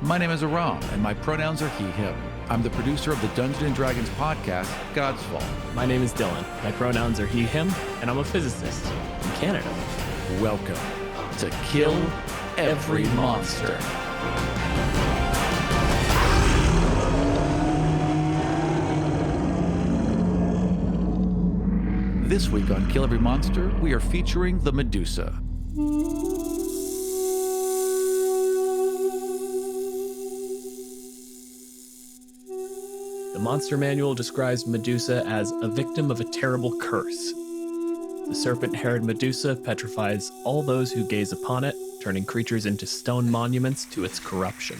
My name is Aram, and my pronouns are he, him. I'm the producer of the Dungeons & Dragons podcast, God's Fall. My name is Dylan. My pronouns are he, him, and I'm a physicist in Canada. Welcome to Kill Every Monster. This week on Kill Every Monster, we are featuring the Medusa. The Monster Manual describes Medusa as a victim of a terrible curse. The serpent-haired Medusa petrifies all those who gaze upon it, turning creatures into stone monuments to its corruption.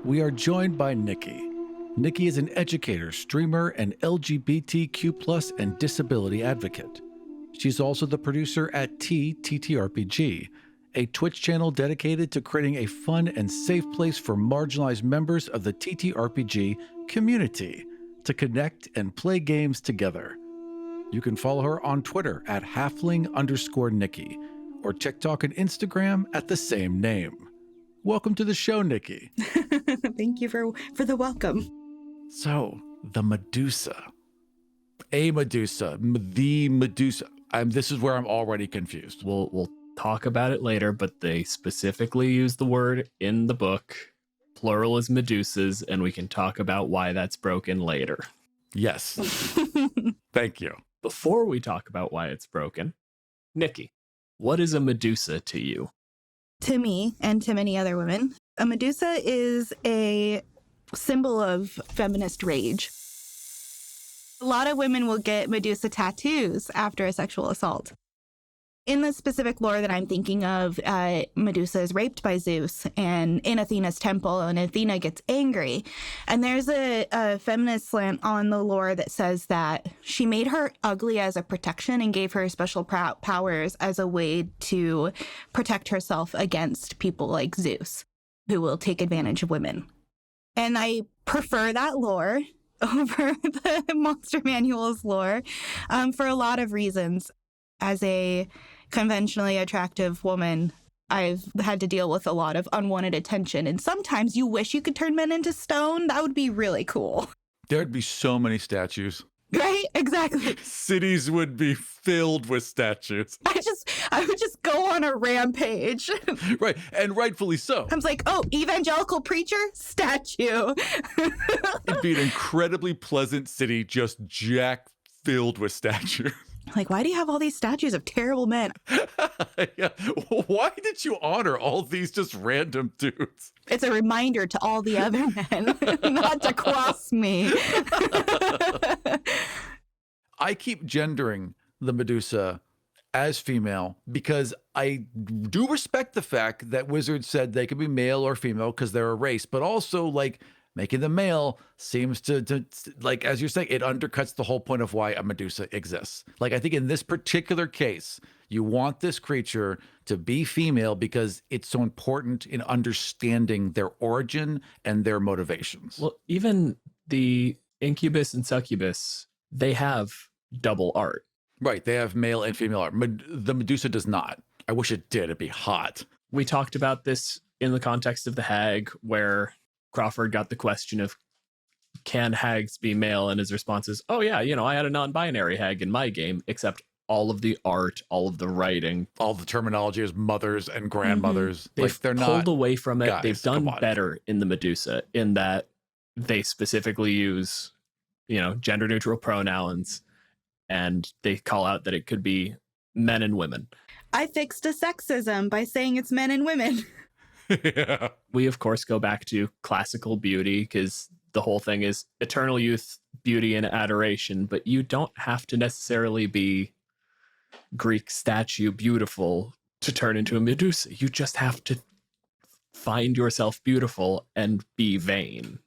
We are joined by Nikki. Nikki is an educator, streamer, and LGBTQ+ and disability advocate. She's also the producer at TTRPG, a Twitch channel dedicated to creating a fun and safe place for marginalized members of the TTRPG community to connect and play games together. You can follow her on Twitter at halfling_Nikki or TikTok and Instagram at the same name. Welcome to the show, Nikki. Thank you for the welcome. So, the Medusa. A Medusa. The Medusa. This is where I'm already confused. We'll talk about it later, but they specifically use the word in the book. Plural is Medusas, and we can talk about why that's broken later. Yes. Thank you. Before we talk about why it's broken, Nikki, what is a Medusa to you? To me, and to many other women, a Medusa is a symbol of feminist rage. A lot of women will get Medusa tattoos after a sexual assault. In the specific lore that I'm thinking of, Medusa is raped by Zeus and in Athena's temple, and Athena gets angry. And there's a feminist slant on the lore that says that she made her ugly as a protection and gave her special powers as a way to protect herself against people like Zeus, who will take advantage of women. And I prefer that lore over the Monster Manual's lore for a lot of reasons. As a conventionally attractive woman, I've had to deal with a lot of unwanted attention. And sometimes you wish you could turn men into stone. That would be really cool. There'd be so many statues. Right? Exactly. Cities would be filled with statues. I would just go on a rampage. Right. And rightfully so. I was like, oh, evangelical preacher? Statue. It'd be an incredibly pleasant city, just filled with statues. Like, why do you have all these statues of terrible men? Yeah. Why did you honor all these just random dudes? It's a reminder to all the other men not to cross me. I keep gendering the Medusa as female because I do respect the fact that Wizards said they could be male or female because they're a race, but also like making them male seems to like, as you're saying, it undercuts the whole point of why a Medusa exists. Like, I think in this particular case, you want this creature to be female because it's so important in understanding their origin and their motivations. Well, even the incubus and succubus, they have double art. Right. They have male and female art. The Medusa does not. I wish it did. It'd be hot. We talked about this in the context of the hag, where Crawford got the question of, can hags be male? And his response is, oh yeah, I had a non-binary hag in my game, except all of the art, all of the writing, all the terminology is mothers and grandmothers. Mm-hmm. They've they're pulled not away from it. guys, they've done better in the Medusa in that they specifically use, gender neutral pronouns, and they call out that it could be men and women. I fixed a sexism by saying it's men and women. Yeah. We, of course, go back to classical beauty because the whole thing is eternal youth, beauty, and adoration. But you don't have to necessarily be Greek statue beautiful to turn into a Medusa. You just have to find yourself beautiful and be vain.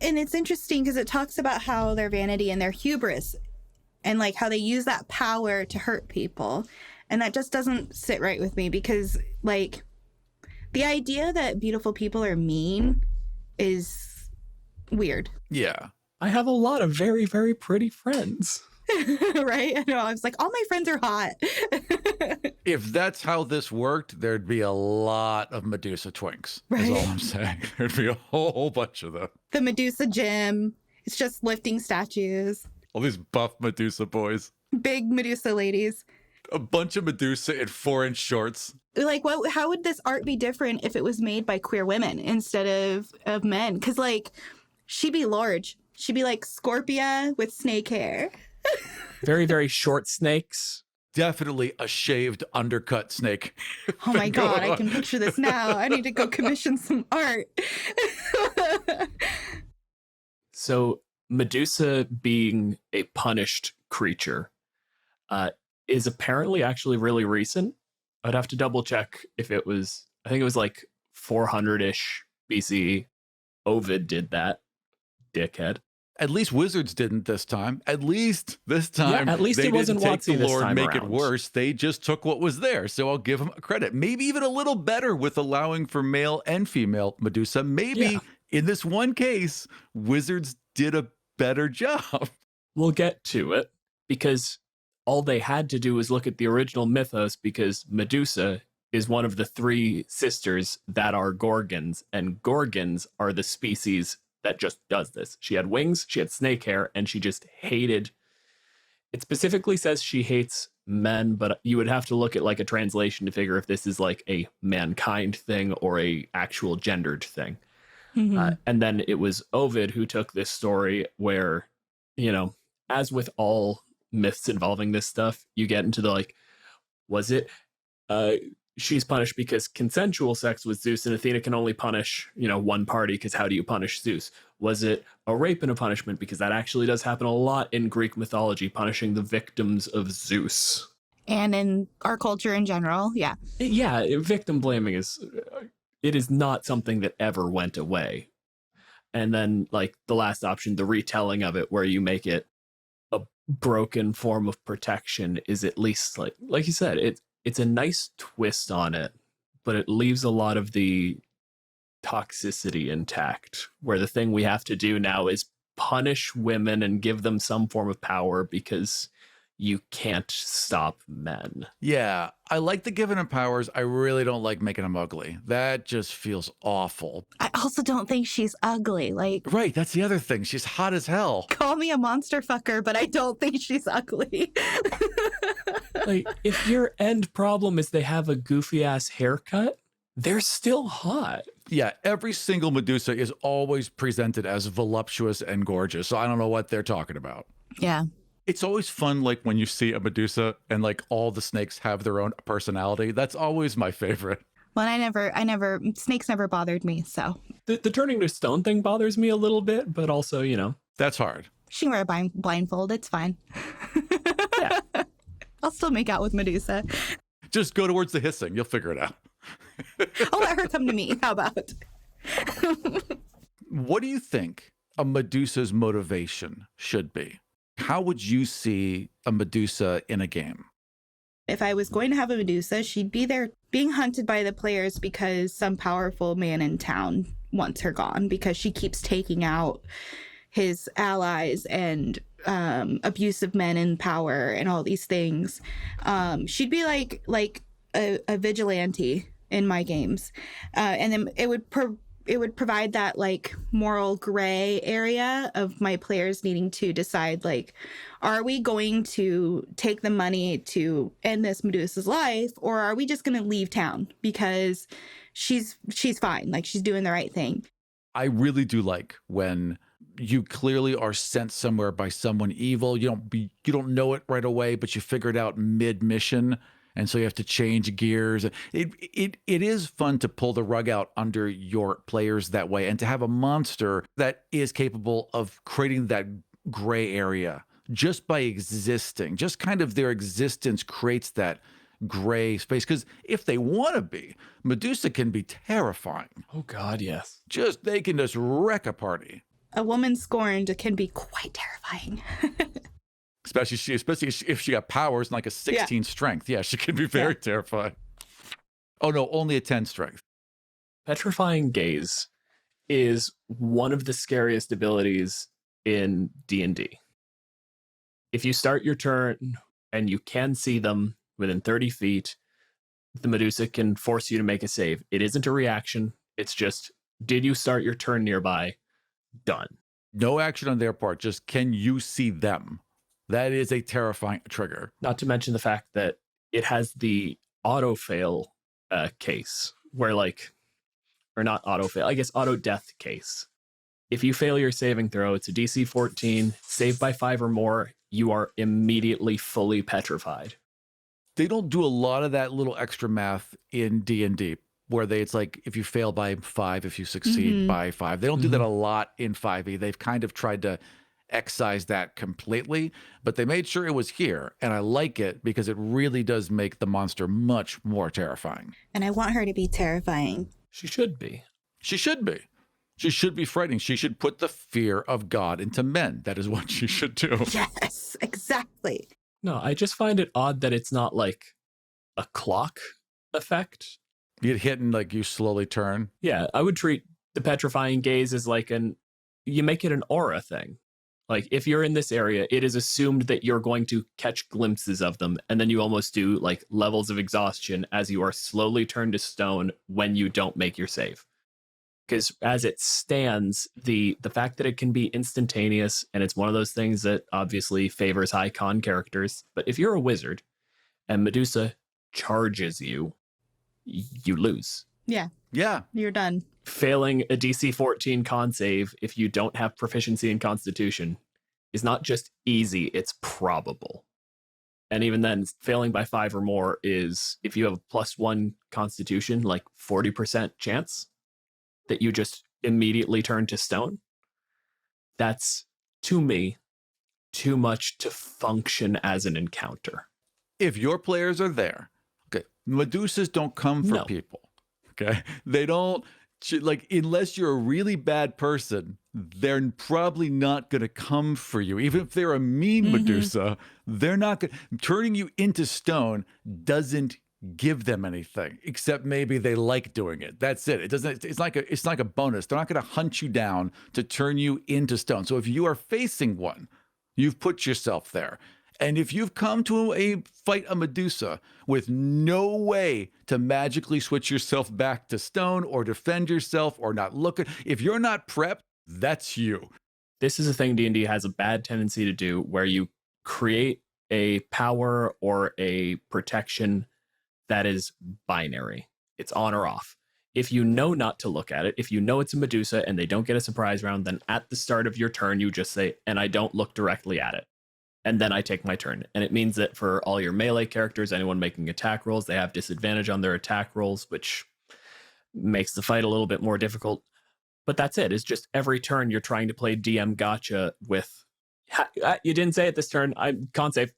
And it's interesting because it talks about how their vanity and their hubris and like how they use that power to hurt people. And that just doesn't sit right with me because like the idea that beautiful people are mean is weird. Yeah. I have a lot of very, very pretty friends. Right? I know. I was like, all my friends are hot. If that's how this worked, there'd be a lot of Medusa twinks. Right. Is all I'm saying. There'd be a whole bunch of them. The Medusa gym. It's just lifting statues. All these buff Medusa boys. Big Medusa ladies. A bunch of Medusa in 4-inch shorts. Like, how would this art be different if it was made by queer women instead of men? Because, like, she'd be large. She'd be like Scorpia with snake hair. Very, very short snakes. Definitely a shaved undercut snake. Oh my God, I can picture this now. I need to go commission some art. So Medusa being a punished creature is apparently actually really recent. I'd have to double check if it was, I think it was like 400-ish BCE. Ovid did that, dickhead. At least wizards didn't this time. At least this time, at least it wasn't didn't take the lore and make around. it worse. They just took what was there. So I'll give them credit. Maybe even a little better with allowing for male and female Medusa. Maybe in this one case, wizards did a better job. We'll get to it because all they had to do was look at the original mythos, because Medusa is one of the 3 sisters that are Gorgons, and Gorgons are the species that just does this. She had wings, she had snake hair, and she just hated. It specifically says she hates men, but you would have to look at like a translation to figure if this is like a mankind thing or a actual gendered thing. Mm-hmm. And then it was Ovid who took this story where, you know, as with all myths involving this stuff, you get into the like, was it she's punished because consensual sex with Zeus, and Athena can only punish, you know, one party because how do you punish Zeus? Was it a rape and a punishment? Because that actually does happen a lot in Greek mythology, punishing the victims of Zeus. And in our culture in general, yeah. Yeah, victim blaming is not something that ever went away. And then, like, the last option, the retelling of it, where you make it a broken form of protection, is at least, like you said, it's a nice twist on it, but it leaves a lot of the toxicity intact, where the thing we have to do now is punish women and give them some form of power because you can't stop men. Yeah, I like the giving them powers. I really don't like making them ugly. That just feels awful. I also don't think she's ugly. Like, right, that's the other thing. She's hot as hell. Call me a monster fucker, but I don't think she's ugly. Like, if your end problem is they have a goofy ass haircut, they're still hot. Yeah, every single Medusa is always presented as voluptuous and gorgeous. So I don't know what they're talking about. Yeah. It's always fun, like, when you see a Medusa and, like, all the snakes have their own personality. That's always my favorite. Well, snakes never bothered me, so. The turning to stone thing bothers me a little bit, but also, you know. That's hard. She can wear a blindfold. It's fine. Yeah. I'll still make out with Medusa. Just go towards the hissing. You'll figure it out. I'll let her come to me. How about? What do you think a Medusa's motivation should be? How would you see a Medusa in a game? If I was going to have a Medusa, she'd be there being hunted by the players because some powerful man in town wants her gone, because she keeps taking out his allies and abusive men in power and all these things. She'd be like a vigilante in my games. And then it would provide that like moral gray area of my players needing to decide, like, are we going to take the money to end this Medusa's life, or are we just going to leave town because she's fine, like she's doing the right thing. I really do like when you clearly are sent somewhere by someone evil. You don't know it right away, but you figure it out mid-mission. And so you have to change gears. It is fun to pull the rug out under your players that way, and to have a monster that is capable of creating that gray area just by existing. Just kind of their existence creates that gray space. Because if they want to be, Medusa can be terrifying. Oh God, yes. They can just wreck a party. A woman scorned can be quite terrifying. Especially if she got powers and like a 16 strength. Yeah, she can be very terrifying. Oh no, only a 10 strength. Petrifying gaze is one of the scariest abilities in D&D. If you start your turn and you can see them within 30 feet, the Medusa can force you to make a save. It isn't a reaction. It's just, did you start your turn nearby? Done. No action on their part. Just, can you see them? That is a terrifying trigger. Not to mention the fact that it has the auto fail case where or not auto fail, I guess auto death case. If you fail your saving throw, it's a DC 14, save by 5 or more, you are immediately fully petrified. They don't do a lot of that little extra math in D&D, where it's like, if you fail by 5, if you succeed by 5. They don't do that a lot in 5e. They've kind of tried to excise that completely, but they made sure it was here, and I like it because it really does make the monster much more terrifying. And I want her to be terrifying. She should be. She should be. She should be frightening. She should put the fear of God into men. That is what she should do. Yes, exactly. No, I just find it odd that it's not like a clock effect. You get hit and you slowly turn. Yeah, I would treat the petrifying gaze as you make it an aura thing. Like, if you're in this area, it is assumed that you're going to catch glimpses of them, and then you almost do levels of exhaustion as you are slowly turned to stone when you don't make your save. Because as it stands, the fact that it can be instantaneous, and it's one of those things that obviously favors high con characters, but if you're a wizard and Medusa charges you, you lose. Yeah. Yeah. You're done. Failing a DC 14 con save if you don't have proficiency in Constitution is not just easy, it's probable. And even then, failing by 5 or more is, if you have a +1 Constitution, 40% chance that you just immediately turn to stone. That's, to me, too much to function as an encounter. If your players are there, okay, Medusas don't come for people. Okay, they don't, unless you're a really bad person, they're probably not going to come for you. Even if they're a mean Medusa, they're not going to. Turning you into stone doesn't give them anything, except maybe they like doing it. That's it. It doesn't. It's like a bonus. They're not going to hunt you down to turn you into stone. So if you are facing one, you've put yourself there. And if you've come to fight a Medusa with no way to magically switch yourself back to stone or defend yourself or not look at, if you're not prepped, that's you. This is a thing D&D has a bad tendency to do, where you create a power or a protection that is binary. It's on or off. If you know not to look at it, if you know it's a Medusa and they don't get a surprise round, then at the start of your turn, you just say, and I don't look directly at it. And then I take my turn. And it means that for all your melee characters, anyone making attack rolls, they have disadvantage on their attack rolls, which makes the fight a little bit more difficult. But that's it. It's just every turn you're trying to play DM gotcha with, you didn't say it this turn, I can't save.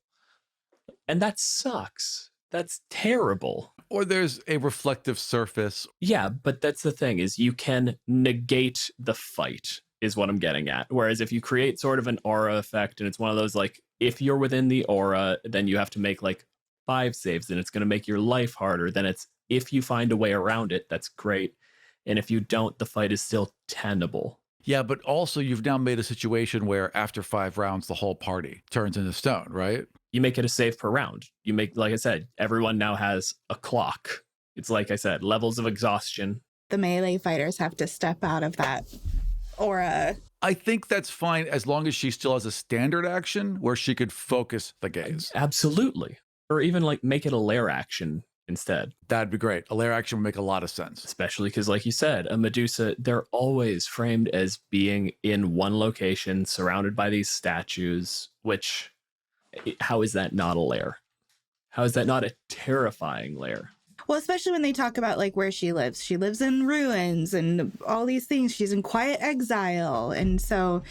And that sucks. That's terrible. Or there's a reflective surface. Yeah, but that's the thing, is you can negate the fight, is what I'm getting at. Whereas if you create sort of an aura effect, and it's one of those, if you're within the aura, then you have to make 5 saves, and it's going to make your life harder. Then it's, if you find a way around it, that's great. And if you don't, the fight is still tenable. Yeah, but also you've now made a situation where after 5 rounds, the whole party turns into stone, right? You make it a save per round. You make, like I said, everyone now has a clock. It's like I said, levels of exhaustion. The melee fighters have to step out of that aura. I think that's fine as long as she still has a standard action where she could focus the gaze. Absolutely. Or even make it a lair action instead. That'd be great. A lair action would make a lot of sense. Especially because, like you said, a Medusa, they're always framed as being in one location, surrounded by these statues, which, how is that not a lair? How is that not a terrifying lair? Well, especially when they talk about where she lives. She lives in ruins and all these things. She's in quiet exile. And so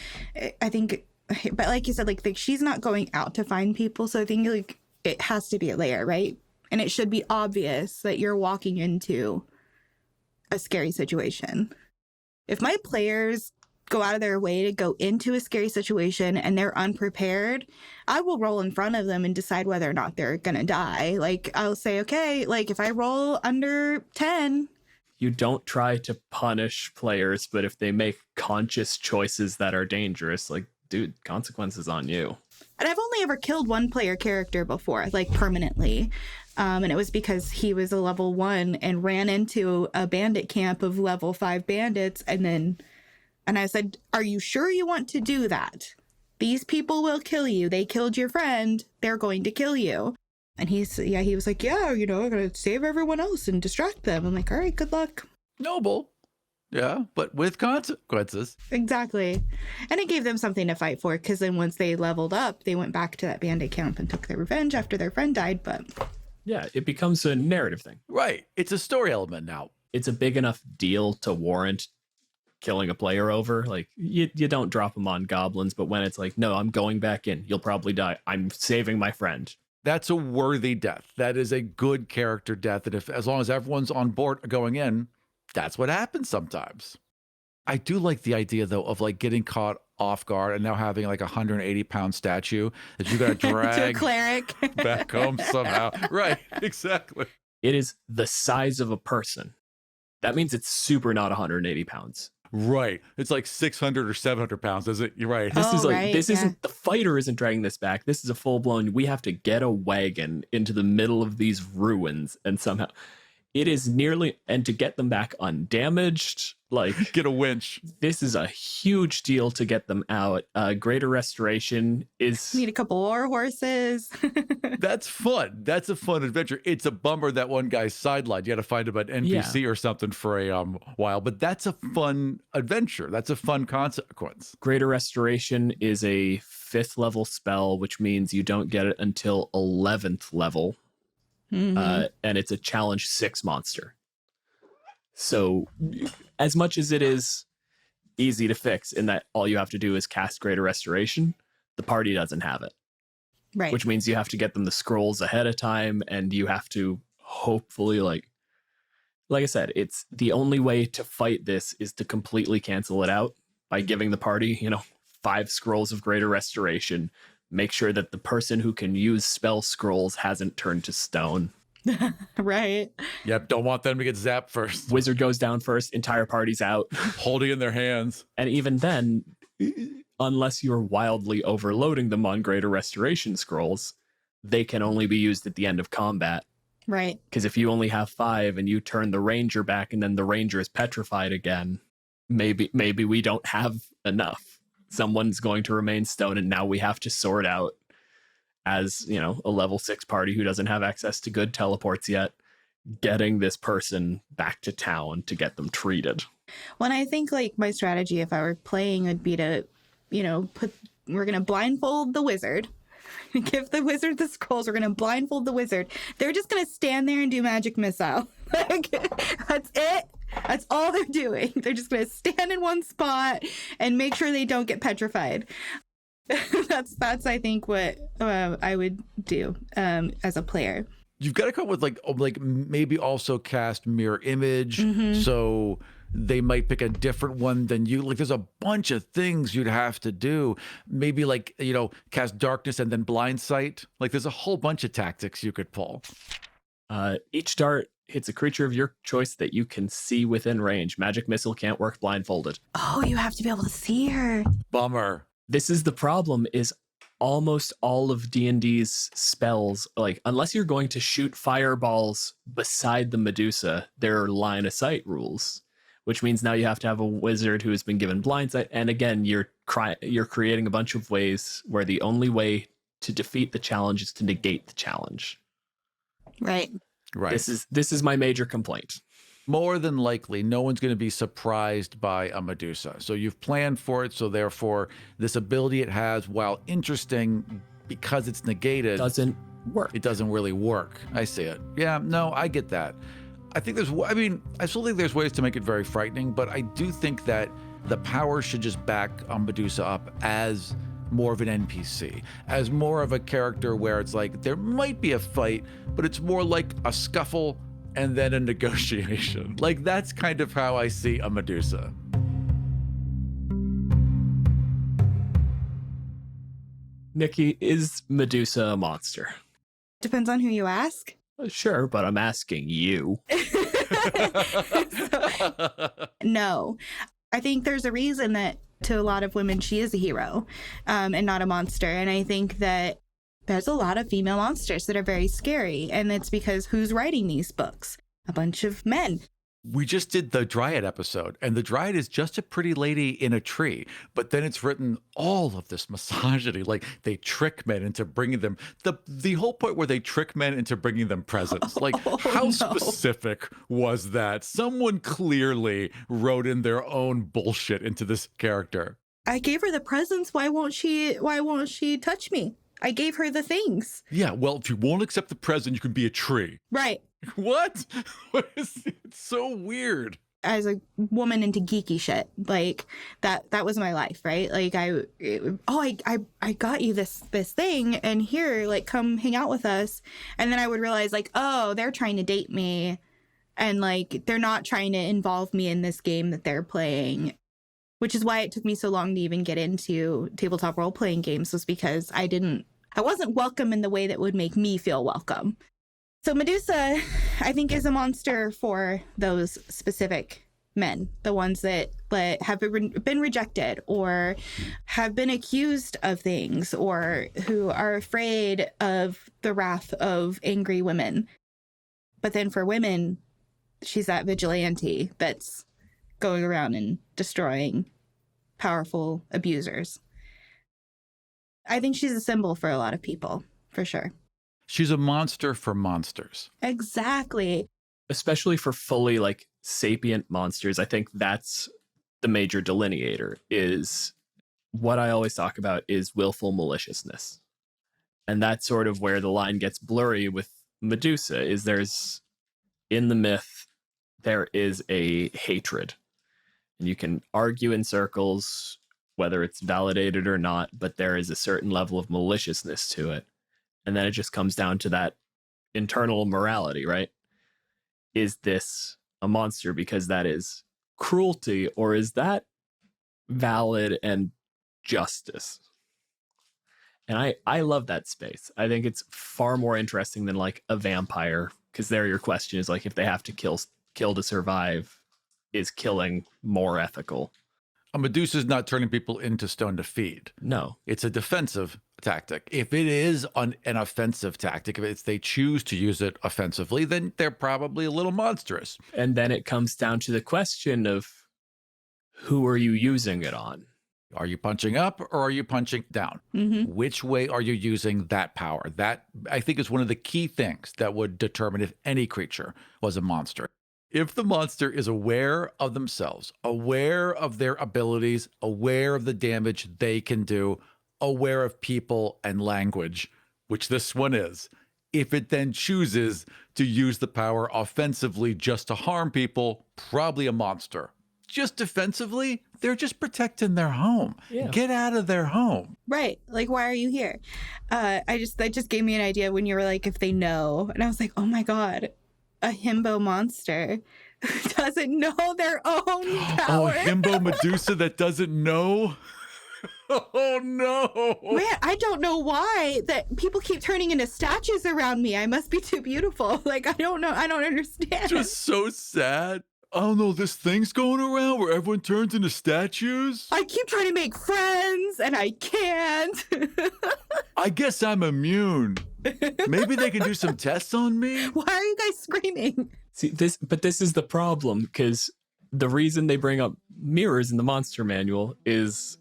I think, but like you said, she's not going out to find people. So I think it has to be a lair, right? And it should be obvious that you're walking into a scary situation. If my players go out of their way to go into a scary situation and they're unprepared, I will roll in front of them and decide whether or not they're going to die. I'll say, okay, if I roll under 10. You don't try to punish players, but if they make conscious choices that are dangerous, dude, consequences on you. And I've only ever killed one player character before, like permanently. And it was because he was a level 1 and ran into a bandit camp of level 5 bandits. And I said, are you sure you want to do that? These people will kill you. They killed your friend. They're going to kill you. And he was like, yeah, I'm going to save everyone else and distract them. I'm like, all right, good luck. Noble. Yeah, but with consequences. Exactly. And it gave them something to fight for, because then once they leveled up, they went back to that bandit camp and took their revenge after their friend died. But yeah, it becomes a narrative thing. Right. It's a story element now. It's a big enough deal to warrant killing a player over. Like, you don't drop them on goblins, but when it's like, no, I'm going back in, you'll probably die, I'm saving my friend. That's a worthy death. That is a good character death. And as long as everyone's on board going in, that's what happens sometimes. I do like the idea, though, of like getting caught off guard and now having like a 180-pound statue that you got to drag to a cleric back home somehow. Right, exactly. It is the size of a person. That means it's super not 180 pounds. Right. It's like 600 or 700 pounds, is it? You're right. This isn't, the fighter isn't dragging this back. This is a full-blown, we have to get a wagon into the middle of these ruins and somehow... It is nearly, and to get them back undamaged, like... Get a winch. This is a huge deal to get them out. Greater Restoration is... Need a couple war horses. That's fun. That's a fun adventure. It's a bummer that one guy's sidelined. You got to find him an NPC or something for a while, but that's a fun adventure. That's a fun consequence. Greater Restoration is a 5th level spell, which means you don't get it until 11th level. Mm-hmm. And it's a challenge 6 monster. So as much as it is easy to fix in that all you have to do is cast Greater Restoration, the party doesn't have it. Right. Which means you have to get them the scrolls ahead of time, and you have to hopefully, like I said, it's the only way to fight this is to completely cancel it out by giving the party, 5 scrolls of Greater Restoration. Make sure that the person who can use spell scrolls hasn't turned to stone. Right. Yep. Don't want them to get zapped first. Wizard goes down first. Entire party's out. Holding in their hands. And even then, unless you're wildly overloading them on Greater Restoration scrolls, they can only be used at the end of combat. Right. Because if you only have 5 and you turn the ranger back and then the ranger is petrified again, maybe we don't have enough. Someone's going to remain stone, and now we have to sort out, as a level 6 party who doesn't have access to good teleports yet, getting this person back to town to get them treated. When I think like my strategy, if I were playing, would be to, we're going to blindfold the wizard, give the wizard the scrolls. We're going to blindfold the wizard. They're just going to stand there and do magic missile. That's it. That's all they're doing. They're just going to stand in one spot and make sure they don't get petrified. That's I think what I would do as a player. You've got to come with like maybe also cast mirror image. Mm-hmm. So they might pick a different one than you. Like there's a bunch of things you'd have to do. Maybe cast darkness and then blind sight. Like there's a whole bunch of tactics you could pull. Each dart hits a creature of your choice that you can see within range. Magic missile can't work blindfolded. Oh, you have to be able to see her. Bummer. This is the problem, is almost all of D&D's spells, like unless you're going to shoot fireballs beside the Medusa, there are line of sight rules, which means now you have to have a wizard who has been given blind sight. And again, you're creating a bunch of ways where the only way to defeat the challenge is to negate the challenge. Right. Right. This is my major complaint. More than likely, no one's going to be surprised by a Medusa. So you've planned for it. So therefore, this ability it has, while interesting, because it's negated, doesn't work. It doesn't really work. I see it. Yeah, no, I get that. I still think there's ways to make it very frightening, but I do think that the power should just back Medusa up as more of an NPC, as more of a character where it's like there might be a fight, but it's more like a scuffle and then a negotiation. Like that's kind of how I see a Medusa. Nikki, is Medusa a monster? Depends on who you ask. Sure, but I'm asking you. No. I think there's a reason that To a lot of women, she is a hero and not a monster. And I think that there's a lot of female monsters that are very scary. And it's because who's writing these books? A bunch of men. We just did the Dryad episode, and the Dryad is just a pretty lady in a tree. But then it's written all of this misogyny, like they trick men into bringing them the whole point where they trick men into bringing them presents. Like, how specific was that? Someone clearly wrote in their own bullshit into this character. I gave her the presents. Why won't she touch me? I gave her the things. Yeah, well, if you won't accept the present, you can be a tree. Right. What? It's so weird. As a woman into geeky shit, like that was my life, right? Like I got you this thing, and here, like, come hang out with us. And then I would realize, like, oh, they're trying to date me, and like they're not trying to involve me in this game that they're playing. Which is why it took me so long to even get into tabletop role-playing games, was because I wasn't welcome in the way that would make me feel welcome. So Medusa, I think, is a monster for those specific men, the ones that have been rejected or have been accused of things, or who are afraid of the wrath of angry women. But then for women, she's that vigilante that's going around and destroying powerful abusers. I think she's a symbol for a lot of people, for sure. She's a monster for monsters. Exactly. Especially for fully, like, sapient monsters. I think that's the major delineator. Is what I always talk about is willful maliciousness. And that's sort of where the line gets blurry with Medusa, is there's, in the myth, there is a hatred. And you can argue in circles whether it's validated or not, but there is a certain level of maliciousness to it. And then it just comes down to that internal morality, right? Is this a monster because that is cruelty, or is that valid and justice? And I love that space. I think it's far more interesting than like a vampire, because there your question is like, if they have to kill to survive, is killing more ethical? A Medusa is not turning people into stone to feed. No. It's a defensive tactic. If it is an offensive tactic, if they choose to use it offensively, then they're probably a little monstrous. And then it comes down to the question of, who are you using it on? Are you punching up or are you punching down? Mm-hmm. Which way are you using that power? That, I think, is one of the key things that would determine if any creature was a monster. If the monster is aware of themselves, aware of their abilities, aware of the damage they can do, aware of people and language, which this one is, if it then chooses to use the power offensively just to harm people, probably a monster. Just defensively, they're just protecting their home. Yeah. Get out of their home. Right. Like, why are you here? That just gave me an idea when you were like, if they know. And I was like, oh my God, a himbo monster who doesn't know their own power. Oh, a himbo Medusa that doesn't know? Oh no. Man, I don't know why that people keep turning into statues around me. I must be too beautiful. Like, I don't know. I don't understand. Just so sad. Oh no, this thing's going around where everyone turns into statues? I keep trying to make friends and I can't. I guess I'm immune. Maybe they can do some tests on me? Why are you guys screaming? See, this is the problem, because the reason they bring up mirrors in the monster manual is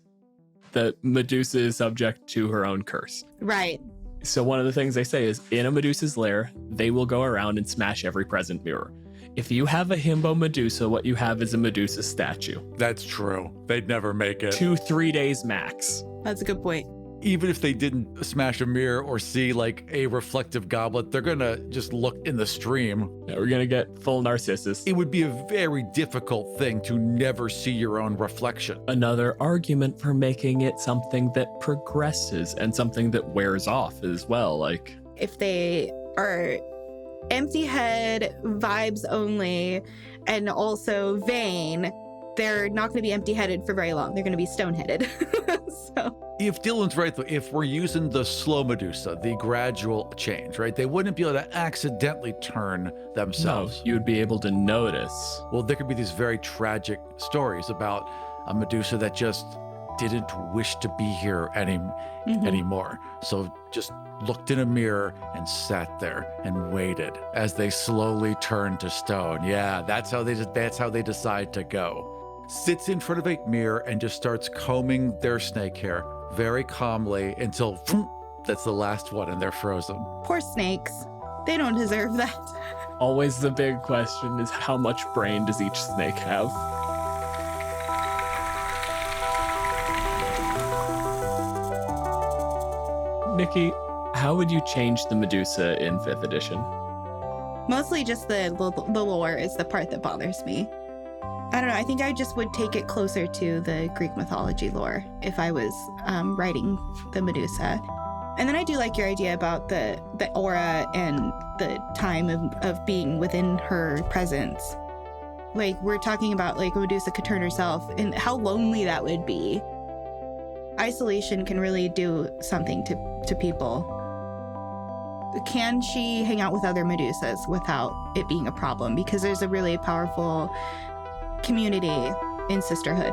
that Medusa is subject to her own curse. Right. So one of the things they say is, in a Medusa's lair, they will go around and smash every present mirror. If you have a himbo Medusa, what you have is a Medusa statue. That's true. They'd never make it. 2-3 days max. That's a good point. Even if they didn't smash a mirror or see like a reflective goblet, they're gonna just look in the stream. Yeah, we're gonna get full Narcissus. It would be a very difficult thing to never see your own reflection. Another argument for making it something that progresses and something that wears off as well. Like, if they are empty head, vibes only, and also vain, they're not going to be empty-headed for very long. They're going to be stone-headed. So, if Dylan's right, though, if we're using the slow Medusa, the gradual change, right, they wouldn't be able to accidentally turn themselves. no, you would be able to notice. Well, there could be these very tragic stories about a Medusa that just didn't wish to be here anymore. So just looked in a mirror and sat there and waited as they slowly turned to stone. Yeah, that's how they decide to go. Sits in front of a mirror and just starts combing their snake hair very calmly until that's the last one and they're frozen. Poor snakes. They don't deserve that. Always the big question is how much brain does each snake have? Nikki, how would you change the Medusa in 5th edition? Mostly just the lore is the part that bothers me. I don't know. I think I just would take it closer to the Greek mythology lore if I was writing the Medusa. And then I do like your idea about the aura and the time of being within her presence. Like, we're talking about, like, Medusa could turn herself, and how lonely that would be. Isolation can really do something to people. Can she hang out with other Medusas without it being a problem? Because there's a really powerful community in sisterhood.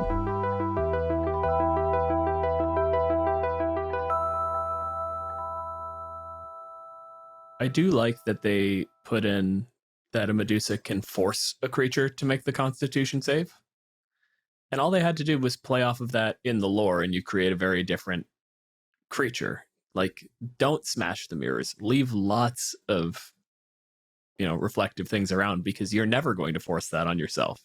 I do like that they put in that a Medusa can force a creature to make the Constitution save. And all they had to do was play off of that in the lore, and you create a very different creature. Like, don't smash the mirrors. Leave lots of, reflective things around, because you're never going to force that on yourself.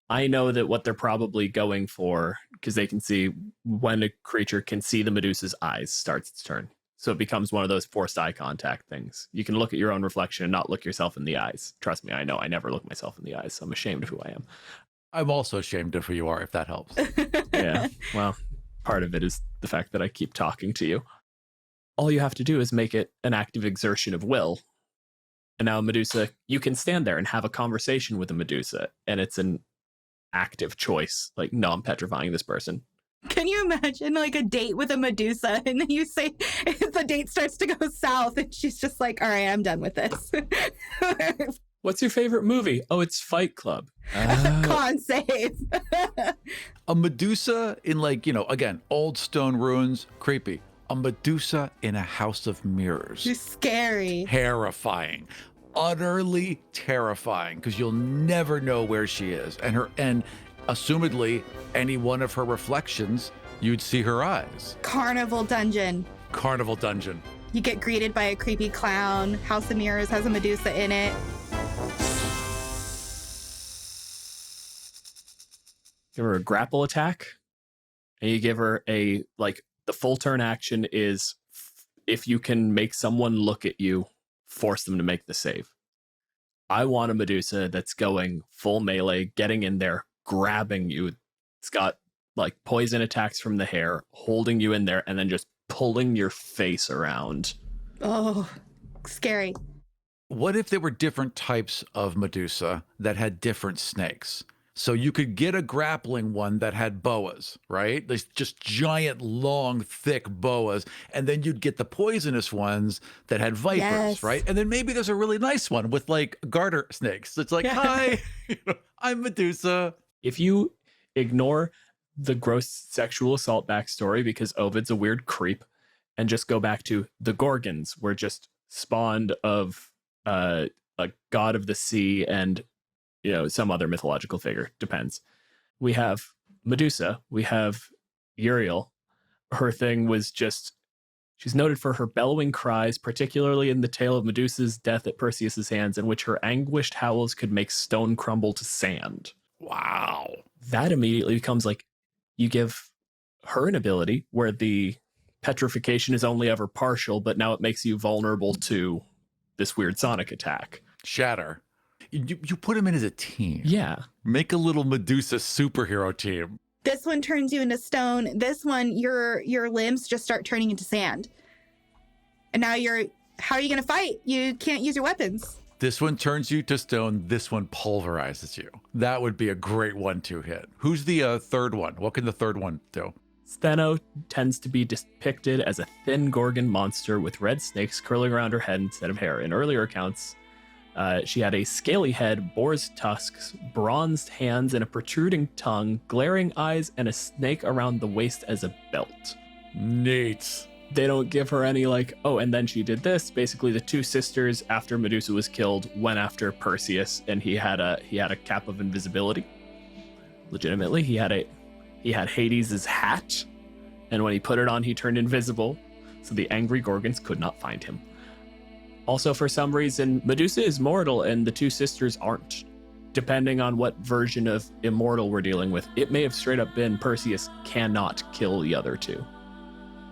I know that what they're probably going for, because they can see when a creature can see the Medusa's eyes, starts its turn. So it becomes one of those forced eye contact things. You can look at your own reflection and not look yourself in the eyes. Trust me, I know. I never look myself in the eyes, so I'm ashamed of who I am. I'm also ashamed of who you are, if that helps. Yeah, well, part of it is the fact that I keep talking to you. All you have to do is make it an active exertion of will. And now Medusa, you can stand there and have a conversation with a Medusa, and it's an active choice. Like, no, I'm petrifying this person. Can you imagine, like, a date with a Medusa, and then you say the date starts to go south, and she's just like, all right, I'm done with this. What's your favorite movie? Oh, it's Fight Club. Con save. A Medusa in, again, old stone ruins, creepy. A Medusa in a house of mirrors. She's scary. Terrifying. Utterly terrifying, because you'll never know where she is. And assumedly, any one of her reflections, you'd see her eyes. Carnival dungeon. Carnival dungeon. You get greeted by a creepy clown. House of Mirrors has a Medusa in it. Give her a grapple attack, and you give her the full turn action is if you can make someone look at you, force them to make the save. I want a Medusa that's going full melee, getting in there, grabbing you. It's got poison attacks from the hair, holding you in there, and then just pulling your face around. Oh, scary. What if there were different types of Medusa that had different snakes? So you could get a grappling one that had boas, right? There's just giant, long, thick boas. And then you'd get the poisonous ones that had vipers, yes. Right? And then maybe there's a really nice one with garter snakes. It's like, hi, I'm Medusa. If you ignore the gross sexual assault backstory because Ovid's a weird creep and just go back to the Gorgons were just spawned of a god of the sea and some other mythological figure, depends. We have Medusa, we have Uriel. Her thing was just, she's noted for her bellowing cries, particularly in the tale of Medusa's death at Perseus's hands, in which her anguished howls could make stone crumble to sand. Wow. That immediately becomes you give her an ability where the petrification is only ever partial, but now it makes you vulnerable to this weird sonic attack. Shatter. You put them in as a team. Yeah. Make a little Medusa superhero team. This one turns you into stone. This one, your limbs just start turning into sand. And now how are you going to fight? You can't use your weapons. This one turns you to stone. This one pulverizes you. That would be a great 1-2 hit. Who's the third one? What can the third one do? Stheno tends to be depicted as a thin Gorgon monster with red snakes curling around her head instead of hair. In earlier accounts, She had a scaly head, boar's tusks, bronzed hands, and a protruding tongue, glaring eyes, and a snake around the waist as a belt. Neat. They don't give her any and then she did this. Basically, the two sisters, after Medusa was killed, went after Perseus, and he had a cap of invisibility. Legitimately, he had Hades' hat, and when he put it on, he turned invisible, so the angry Gorgons could not find him. Also, for some reason, Medusa is mortal, and the two sisters aren't. Depending on what version of immortal we're dealing with, it may have straight up been Perseus cannot kill the other two.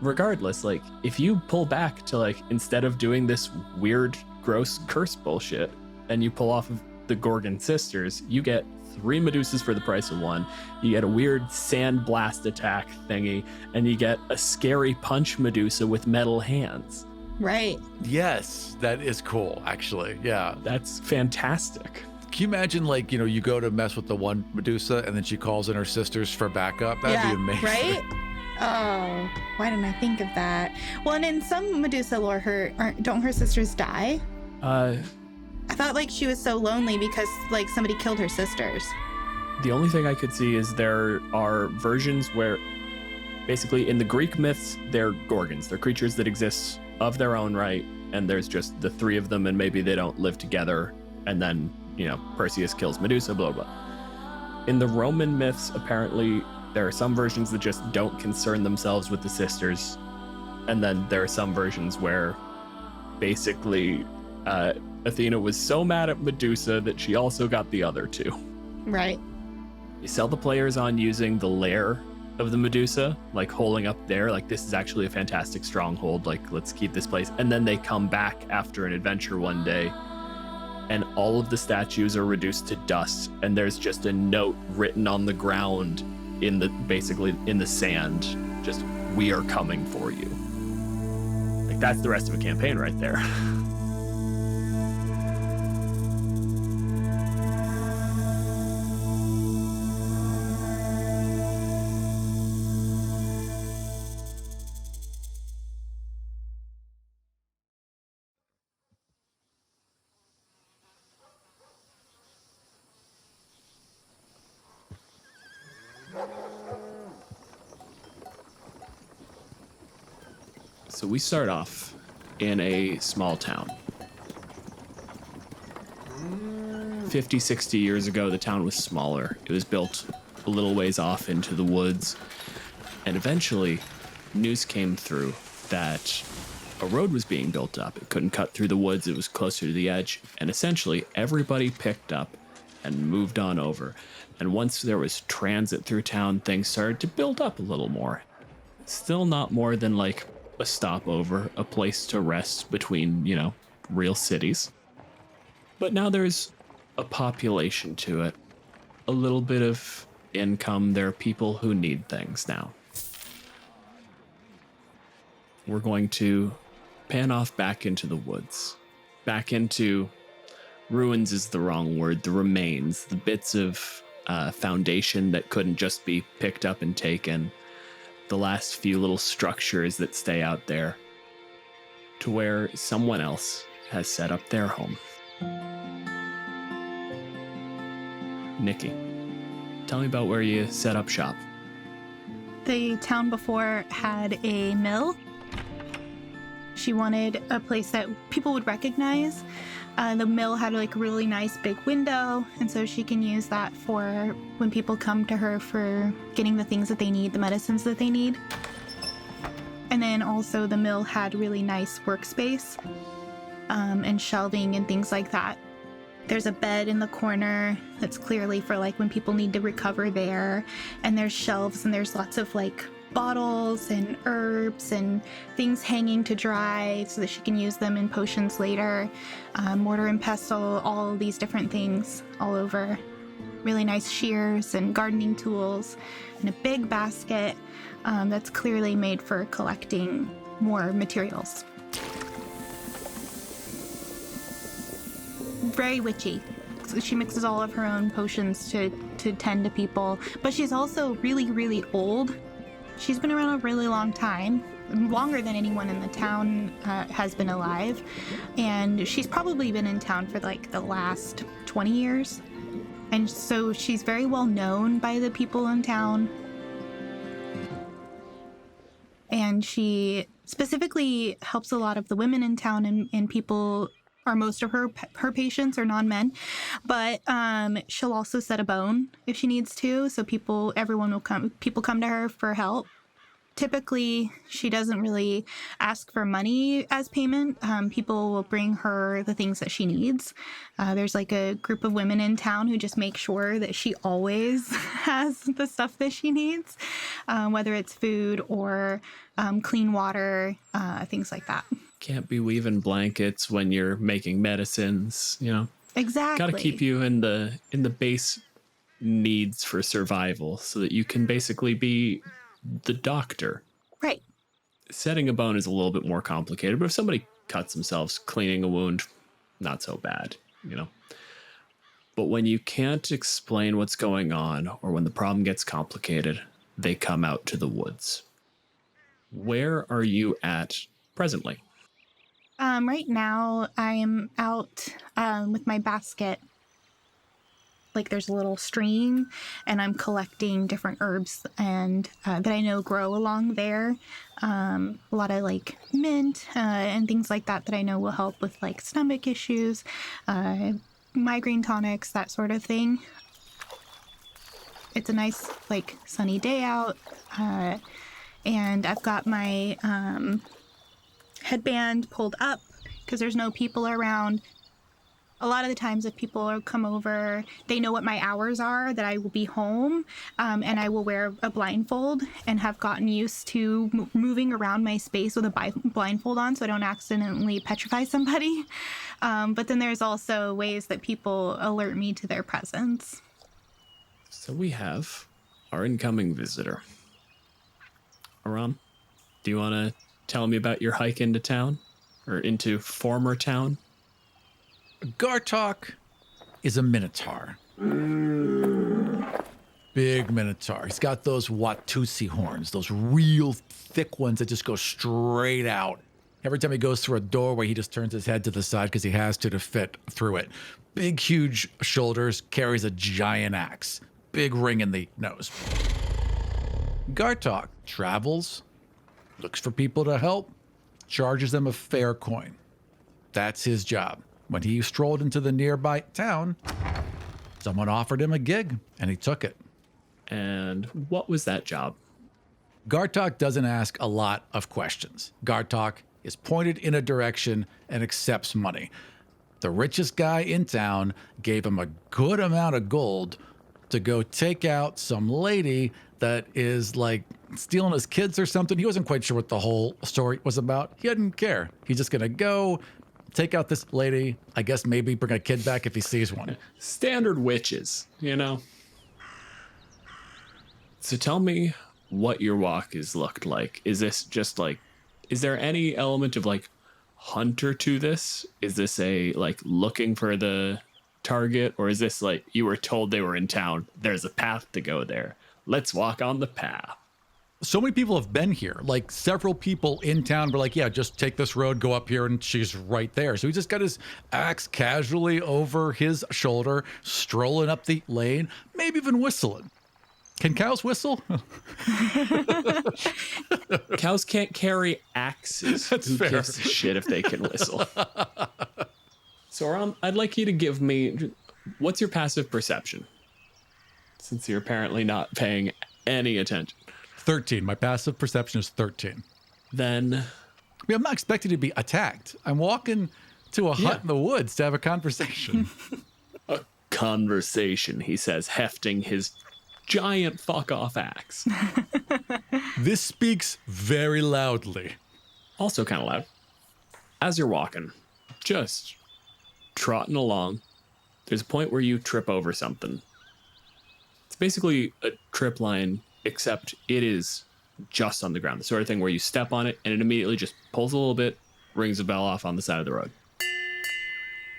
Regardless, if you pull back to instead of doing this weird, gross curse bullshit, and you pull off of the Gorgon sisters, you get 3 Medusas for the price of 1. You get a weird sand blast attack thingy, and you get a scary punch Medusa with metal hands. Right. Yes, that is cool, actually. Yeah. That's fantastic. Can you imagine, you go to mess with the one Medusa, and then she calls in her sisters for backup? That'd be amazing. Right? Oh, why didn't I think of that? Well, and in some Medusa lore, don't her sisters die? I thought she was so lonely because somebody killed her sisters. The only thing I could see is there are versions where basically in the Greek myths, they're Gorgons. They're creatures that exist of their own right, and there's just the 3 of them, and maybe they don't live together, and then, Perseus kills Medusa, blah, blah. In the Roman myths, apparently, there are some versions that just don't concern themselves with the sisters, and then there are some versions where basically Athena was so mad at Medusa that she also got the other 2. Right. You sell the players on using the lair of the Medusa, holing up there, this is actually a fantastic stronghold, let's keep this place. And then they come back after an adventure one day, and all of the statues are reduced to dust, and there's just a note written on the ground basically in the sand, just, "We are coming for you." That's the rest of a campaign right there. So we start off in a small town. 50, 60 years ago, the town was smaller. It was built a little ways off into the woods. And eventually, news came through that a road was being built up. It couldn't cut through the woods. It was closer to the edge. And essentially, everybody picked up and moved on over. And once there was transit through town, things started to build up a little more. Still not more than a stopover, a place to rest between, real cities. But now there's a population to it, a little bit of income. There are people who need things now. We're going to pan off back into the woods, back into ruins is the wrong word, the remains, the bits of foundation that couldn't just be picked up and taken. The last few little structures that stay out there, to where someone else has set up their home. Nikki, tell me about where you set up shop. The town before had a mill. She wanted a place that people would recognize. The mill had a really nice big window, and so she can use that for when people come to her for getting the things that they need, the medicines that they need. And then also the mill had really nice workspace and shelving and things like that. There's a bed in the corner that's clearly for when people need to recover there, and there's shelves, and there's lots of bottles and herbs and things hanging to dry so that she can use them in potions later. Mortar and pestle, all these different things all over. Really nice shears and gardening tools, and a big basket that's clearly made for collecting more materials. Very witchy. So she mixes all of her own potions to tend to people, but she's also really, really old. She's been around a really long time, longer than anyone in the town has been alive. And she's probably been in town for like the last 20 years. And so she's very well known by the people in town. And she specifically helps a lot of the women in town, and people, or most of her patients are non-men. But she'll also set a bone if she needs to. So people come to her for help. Typically, she doesn't really ask for money as payment. People will bring her the things that she needs. There's like a group of women in town who just make sure that she always has the stuff that she needs, whether it's food or clean water, things like that. Can't be weaving blankets when you're making medicines, you know. Exactly. Got to keep you in the base needs for survival so that you can basically be the doctor. Right. Setting a bone is a little bit more complicated, but if somebody cuts themselves, cleaning a wound, not so bad, you know. But when you can't explain what's going on, or when the problem gets complicated, they come out to the woods. Where are you at presently? Right now, I am out with my basket. Like there's a little stream, and I'm collecting different herbs and that I know grow along there. A lot of like mint and things like that I know will help with like stomach issues, migraine tonics, that sort of thing. It's a nice like sunny day out, and I've got my headband pulled up because there's no people around. A lot of the times if people come over, they know what my hours are, that I will be home, and I will wear a blindfold and have gotten used to moving around my space with a blindfold on so I don't accidentally petrify somebody. But then there's also ways that people alert me to their presence. So we have our incoming visitor. Aram, do you want to tell me about your hike into town? Or into former town? Gartok is a minotaur. Big minotaur. He's got those Watusi horns, those real thick ones that just go straight out. Every time he goes through a doorway, he just turns his head to the side because he has to fit through it. Big, huge shoulders, carries a giant axe. Big ring in the nose. Gartok travels, looks for people to help, charges them a fair coin. That's his job. When he strolled into the nearby town, someone offered him a gig, and he took it. And what was that job? Gartok doesn't ask a lot of questions. Gartok is pointed in a direction and accepts money. The richest guy in town gave him a good amount of gold to go take out some lady that is like stealing his kids or something. He wasn't quite sure what the whole story was about. He didn't care. He's just going to go take out this lady, I guess maybe bring a kid back if he sees one. Standard witches, you know? So tell me what your walk has looked like. Is this just like, is there any element of like hunter to this? Is this a like looking for the target? Or is this like you were told they were in town, there's a path to go there, let's walk on the path? So many people have been here. Like several people in town were like, yeah, just take this road, go up here, and she's right there. So he just got his axe casually over his shoulder, strolling up the lane, maybe even whistling. Can cows whistle? Cows can't carry axes. That's Who fair. gives a shit if they can whistle? So Aram, I'd like you to give me, what's your passive perception? Since you're apparently not paying any attention. 13. My passive perception is 13. Then I mean, I'm not expecting to be attacked. I'm walking to a hut in the woods to have a conversation. a conversation, he says, hefting his giant fuck off axe. This speaks very loudly. Also kind of loud. As you're walking, just trotting along, there's a point where you trip over something. It's basically a trip line, except it is just on the ground. The sort of thing where you step on it and it immediately just pulls a little bit, rings a bell off on the side of the road.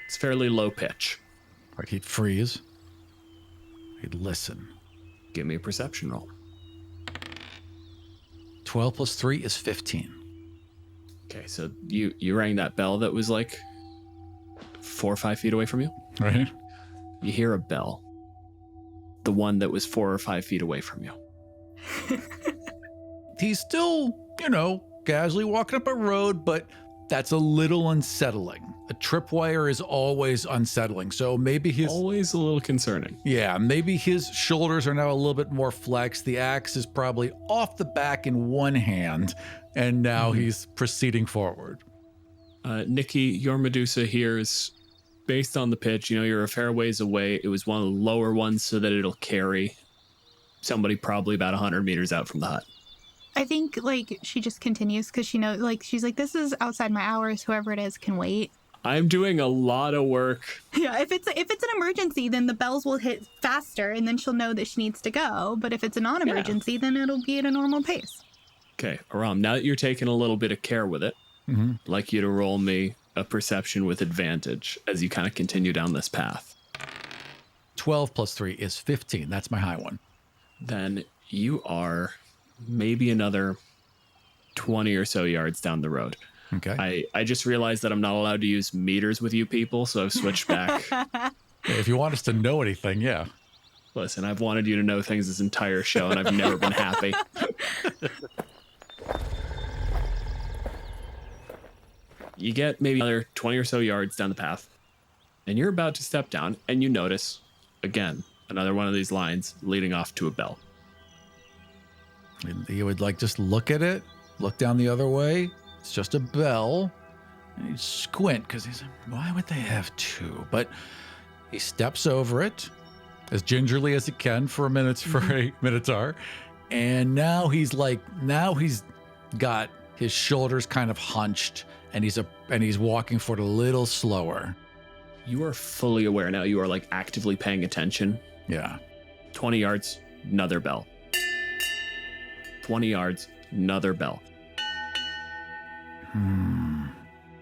It's fairly low pitch. Right, he'd freeze. He'd listen. Give me a perception roll. 12 plus 3 is 15. Okay, so you rang that bell that was like 4 or 5 feet away from you. Right. You hear a bell. The one that was 4 or 5 feet away from you. He's still, casually walking up a road, but that's a little unsettling. A tripwire is always unsettling. So maybe Always a little concerning. Yeah, maybe his shoulders are now a little bit more flexed. The axe is probably off the back in one hand, and now he's proceeding forward. Nikki, your Medusa here is based on the pitch. You're a fair ways away. It was one of the lower ones so that it'll carry somebody probably about 100 meters out from the hut. I think, she just continues because she knows, she's like, this is outside my hours. Whoever it is can wait. I'm doing a lot of work. Yeah, if it's an emergency, then the bells will hit faster, and then she'll know that she needs to go. But if it's a non-emergency, then it'll be at a normal pace. Okay, Aram, now that you're taking a little bit of care with it, I'd like you to roll me a perception with advantage as you kind of continue down this path. 12 plus 3 is 15. That's my high one. Then you are maybe another 20 or so yards down the road. Okay. I just realized that I'm not allowed to use meters with you people, so I've switched back. If you want us to know anything, yeah. Listen, I've wanted you to know things this entire show, and I've never been happy. You get maybe another 20 or so yards down the path, and you're about to step down, and you notice, again, another one of these lines leading off to a bell. And he would just look at it, look down the other way. It's just a bell. And he'd squint because he's like, why would they have two? But he steps over it as gingerly as he can for a minotaur. And now he's got his shoulders kind of hunched, and he's walking for it a little slower. You are fully aware now. You are actively paying attention. Yeah. 20 yards, another bell. 20 yards, another bell.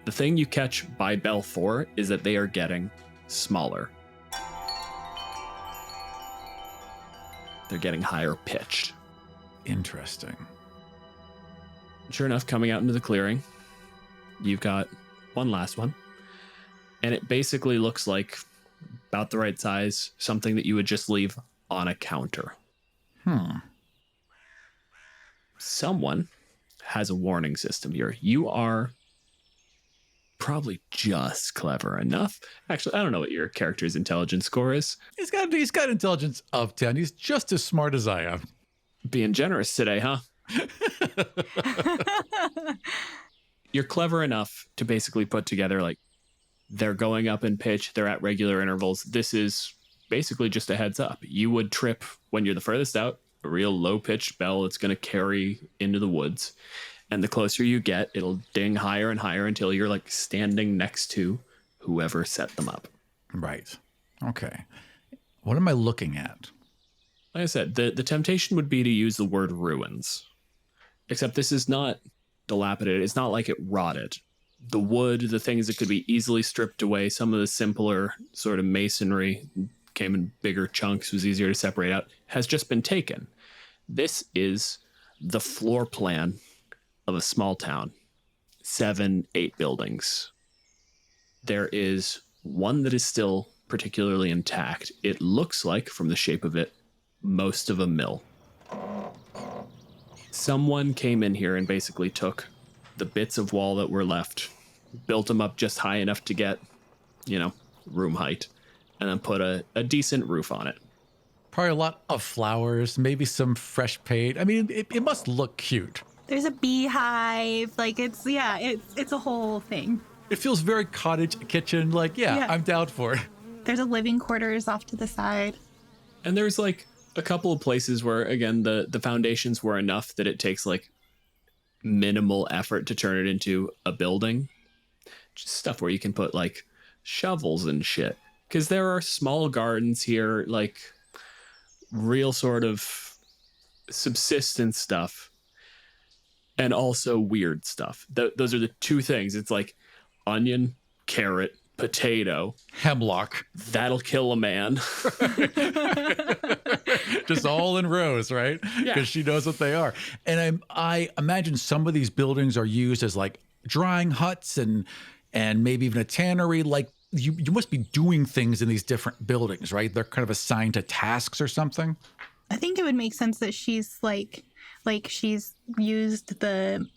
The thing you catch by bell 4 is that they are getting smaller. They're getting higher pitched. Interesting. Sure enough, coming out into the clearing, you've got one last one. And it basically looks like about the right size, something that you would just leave on a counter. Someone has a warning system here. You are probably just clever enough. Actually, I don't know what your character's intelligence score is. He's got intelligence of 10. He's just as smart as I am. Being generous today, huh? You're clever enough to basically put together they're going up in pitch, they're at regular intervals. This is basically just a heads up. You would trip when you're the furthest out, a real low-pitched bell that's going to carry into the woods. And the closer you get, it'll ding higher and higher until you're standing next to whoever set them up. Right. Okay. What am I looking at? Like I said, the temptation would be to use the word ruins. Except this is not dilapidated. It's not like it rotted. The wood, the things that could be easily stripped away, some of the simpler sort of masonry came in bigger chunks, was easier to separate out, has just been taken. This is the floor plan of a small town. 7, 8 buildings. There is one that is still particularly intact. It looks like, from the shape of it, most of a mill. Someone came in here and basically took the bits of wall that were left, built them up just high enough to get, room height, and then put a decent roof on it. Probably a lot of flowers, maybe some fresh paint. I mean, it must look cute. There's a beehive. It's a whole thing. It feels very cottage kitchen. Yeah. I'm down for it. There's a living quarters off to the side. And there's a couple of places where, again, the foundations were enough that it takes minimal effort to turn it into a building. Just stuff where you can put shovels and shit. Because there are small gardens here, real sort of subsistence stuff. And also weird stuff. Those are the two things. It's onion, carrot, potato. Hemlock. That'll kill a man. Just all in rows, right? Yeah. Because she knows what they are. And I imagine some of these buildings are used as drying huts and maybe even a tannery. Like you must be doing things in these different buildings, right? They're kind of assigned to tasks or something. I think it would make sense that she's like she's used the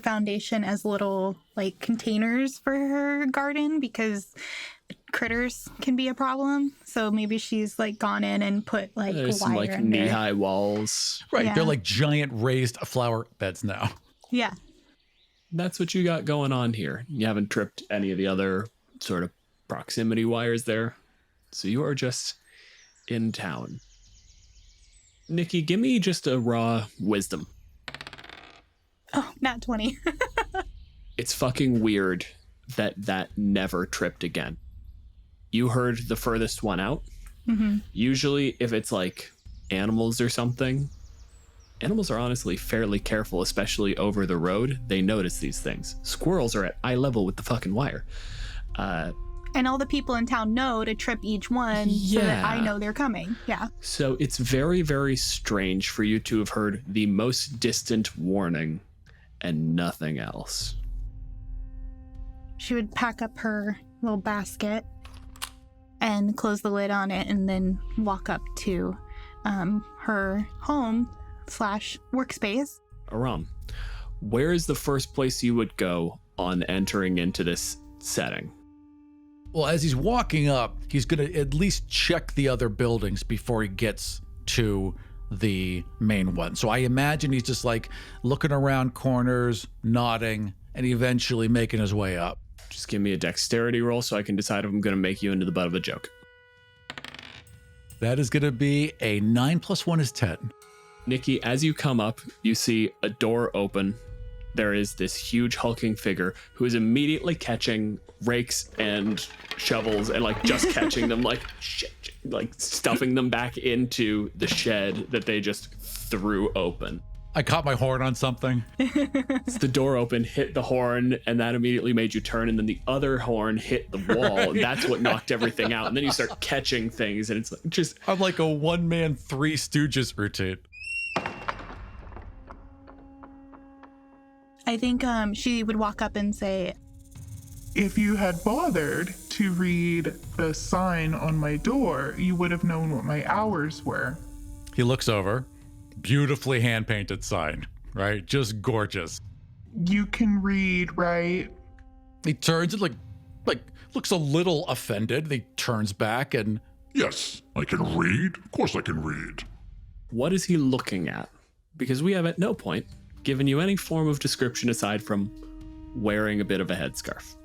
foundation as little like containers for her garden because critters can be a problem. So maybe she's like gone in and put like there's wire some like under. knee-high walls. Right. Yeah. They're like giant raised flower beds now. Yeah. That's what you got going on here. You haven't tripped any of the other sort of proximity wires there. So you are just in town. Nikki, give me just a raw wisdom. Oh, not 20. It's fucking weird that never tripped again. You heard the furthest one out. Mm-hmm. Usually if it's like animals or something, animals are honestly fairly careful, especially over the road. They notice these things. Squirrels are at eye level with the fucking wire. And all the people in town know to trip each one so that I Yeah. know they're coming. Yeah. So it's very, very strange for you to have heard the most distant warning and nothing else. She would pack up her little basket and close the lid on it and then walk up to her home / workspace. Aram, where is the first place you would go on entering into this setting? Well, as he's walking up, he's going to at least check the other buildings before he gets to the main one. So I imagine he's just like looking around corners, nodding, and eventually making his way up. Just give me a dexterity roll so I can decide if I'm going to make you into the butt of a joke. That is going to be a 9 + 1 is 10. Nikki, as you come up, you see a door open. There is this huge hulking figure who is immediately catching rakes and shovels and like just catching them like shit, like stuffing them back into the shed that they just threw open. I caught my horn on something. So the door opened, hit the horn, and that immediately made you turn, and then the other horn hit the wall. That's what knocked everything out. And then you start catching things, and it's like just... I'm like a one-man Three Stooges routine. I think she would walk up and say, If you had bothered to read the sign on my door, you would have known what my hours were. He looks over. Beautifully hand-painted sign, right? Just gorgeous. You can read, right? He turns and like looks a little offended. He turns back and Yes, I can read. Of course I can read. What is he looking at? Because we have at no point given you any form of description aside from wearing a bit of a headscarf.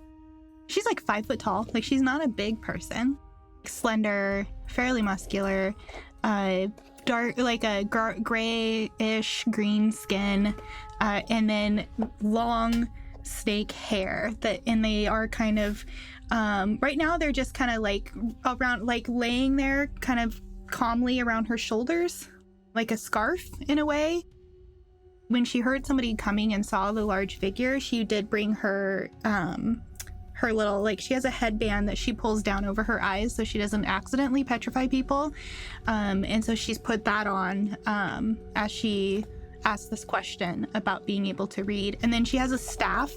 she's like 5 foot tall. Like she's not a big person. Slender, fairly muscular, dark, like a grayish green skin, and then long snake hair and they are kind of, right now they're just kind of like around, like laying there kind of calmly around her shoulders, like a scarf in a way. When she heard somebody coming and saw the large figure, she did bring her little, like, she has a headband that she pulls down over her eyes so she doesn't accidentally petrify people. And so she's put that on as she asked this question about being able to read. And then she has a staff.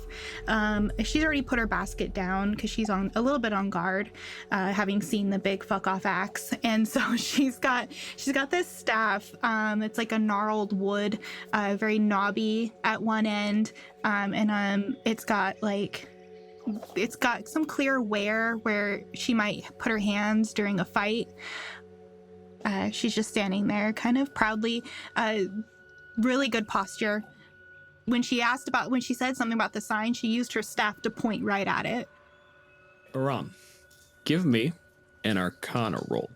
She's already put her basket down because she's on a little bit on guard, having seen the big fuck off axe. And so she's got this staff. It's like a gnarled wood, very knobby at one end. And it's got some clear wear where she might put her hands during a fight. She's just standing there kind of proudly, really good posture. When she said something about the sign, she used her staff to point right at it. Aram, give me an Arcana roll.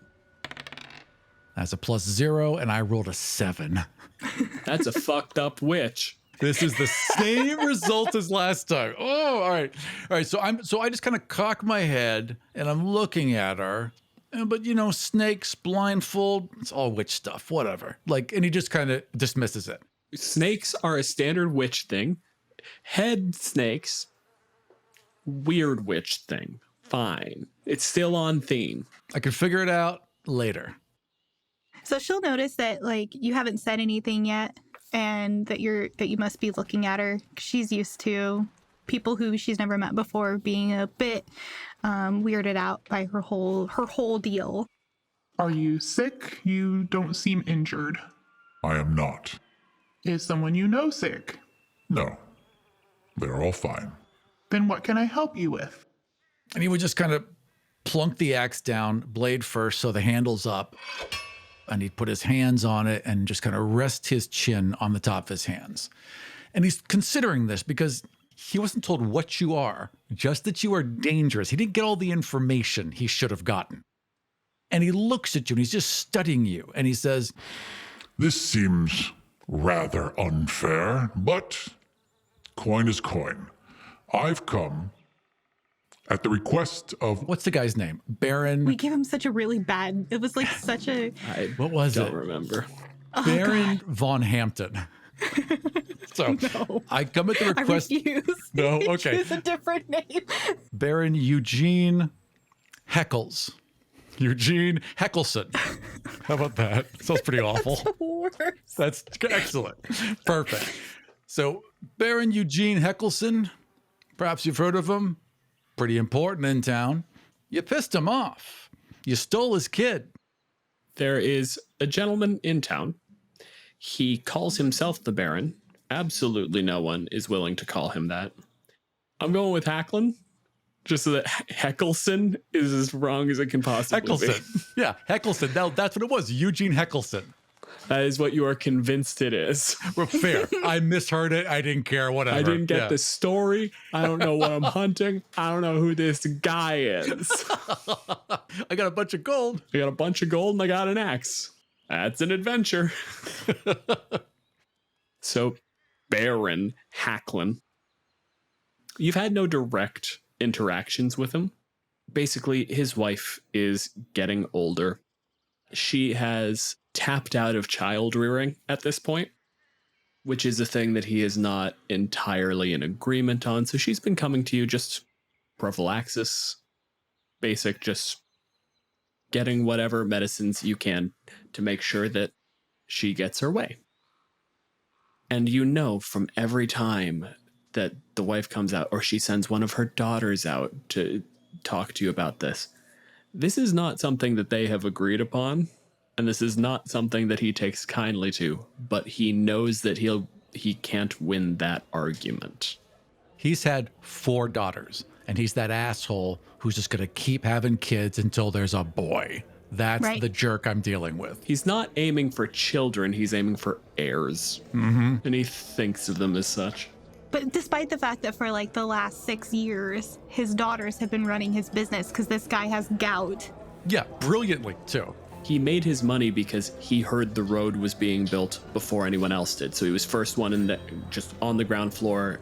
that's a +0, and I rolled a 7. That's a fucked up witch. This is the same result as last time. Oh, all right. So I just kind of cock my head and I'm looking at her. But snakes, blindfold, it's all witch stuff, whatever. And he just kind of dismisses it. Snakes are a standard witch thing. Head snakes, weird witch thing. Fine. It's still on theme. I can figure it out later. So she'll notice that you haven't said anything yet, and that you must be looking at her. She's used to people who she's never met before being a bit weirded out by her whole deal. Are you sick? You don't seem injured. I am not. Is someone you know sick? No. They're all fine. Then what can I help you with? And he would just kind of plunk the axe down, blade first, so the handle's up. And he'd put his hands on it and just kind of rest his chin on the top of his hands. And he's considering this because he wasn't told what you are, just that you are dangerous. He didn't get all the information he should have gotten. And he looks at you and he's just studying you. And he says, This seems rather unfair, but coin is coin. I've come at the request of... what's the guy's name? Baron... We gave him such a really bad... It was like such a... what was Don't it? remember. Baron Von Hampton. So No. I come at the request... I refuse. No, okay. Choose a different name. Baron Eugene Heckles. Eugene Heckelson. How about that? Sounds pretty awful. Worse. That's excellent. Perfect. So Baron Eugene Heckelson, perhaps you've heard of him. Pretty important in town. You pissed him off. You stole his kid. There is a gentleman in town. He calls himself the Baron. Absolutely no one is willing to call him that. I'm going with Hacklin, just so that Heckelson is as wrong as it can possibly be. Heckelson. Yeah, Heckelson. Now, that's what it was. Eugene Heckelson. That is what you are convinced it is. Well, fair. I misheard it. I didn't care. Whatever. I didn't get the story. I don't know what I'm hunting. I don't know who this guy is. I got a bunch of gold. I got a bunch of gold and I got an axe. That's an adventure. So, Baron Hacklin, you've had no direct interactions with him. Basically, his wife is getting older. She has tapped out of child rearing at this point, which is a thing that he is not entirely in agreement on. So she's been coming to you just prophylaxis, basic, just getting whatever medicines you can to make sure that she gets her way. And you know from every time that the wife comes out or she sends one of her daughters out to talk to you about this, this is not something that they have agreed upon. And this is not something that he takes kindly to, but he knows that he can't win that argument. He's had 4 daughters, and he's that asshole who's just going to keep having kids until there's a boy. That's Right. the jerk I'm dealing with. He's not aiming for children, he's aiming for heirs. Mm-hmm. And he thinks of them as such. But despite the fact that for like the last 6 years, his daughters have been running his business because this guy has gout. Yeah, brilliantly, too. He made his money because he heard the road was being built before anyone else did. So he was first one just on the ground floor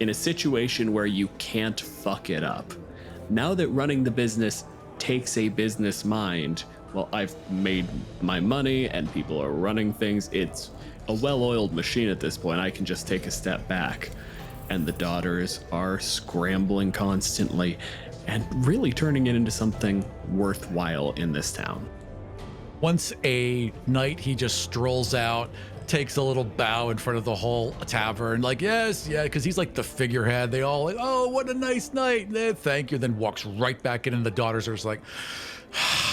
in a situation where you can't fuck it up. Now that running the business takes a business mind, well, I've made my money and people are running things. It's a well-oiled machine at this point. I can just take a step back. And the daughters are scrambling constantly and really turning it into something worthwhile in this town. Once a night, he just strolls out, takes a little bow in front of the whole tavern, like, yes, yeah, because he's like the figurehead. They all like, oh, what a nice night. Thank you. Then walks right back in, and the daughters are just like,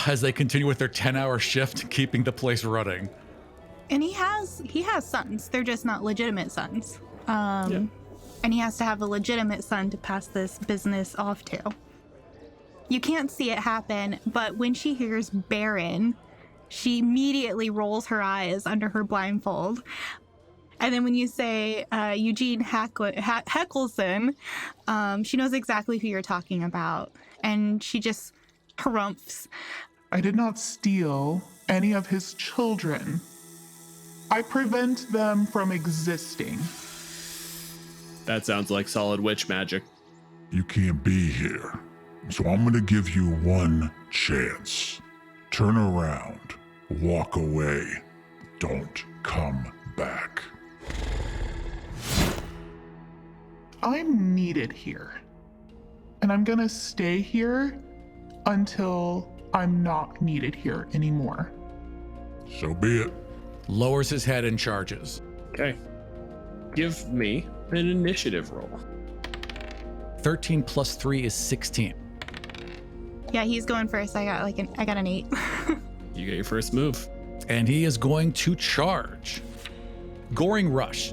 as they continue with their 10-hour shift, keeping the place running. And he has sons. They're just not legitimate sons. And he has to have a legitimate son to pass this business off to. You can't see it happen, but when she hears Baron, she immediately rolls her eyes under her blindfold. And then when you say Eugene Heckelson, she knows exactly who you're talking about. And she just harumphs. I did not steal any of his children. I prevent them from existing. That sounds like solid witch magic. You can't be here. So I'm gonna give you one chance. Turn around. Walk away. Don't come back. I'm needed here. And I'm gonna stay here until I'm not needed here anymore. So be it. Lowers his head and charges. Okay. Give me an initiative roll. 13 plus 3 is 16. Yeah, he's going first. I got an 8. You get your first move. And he is going to charge. Goring Rush.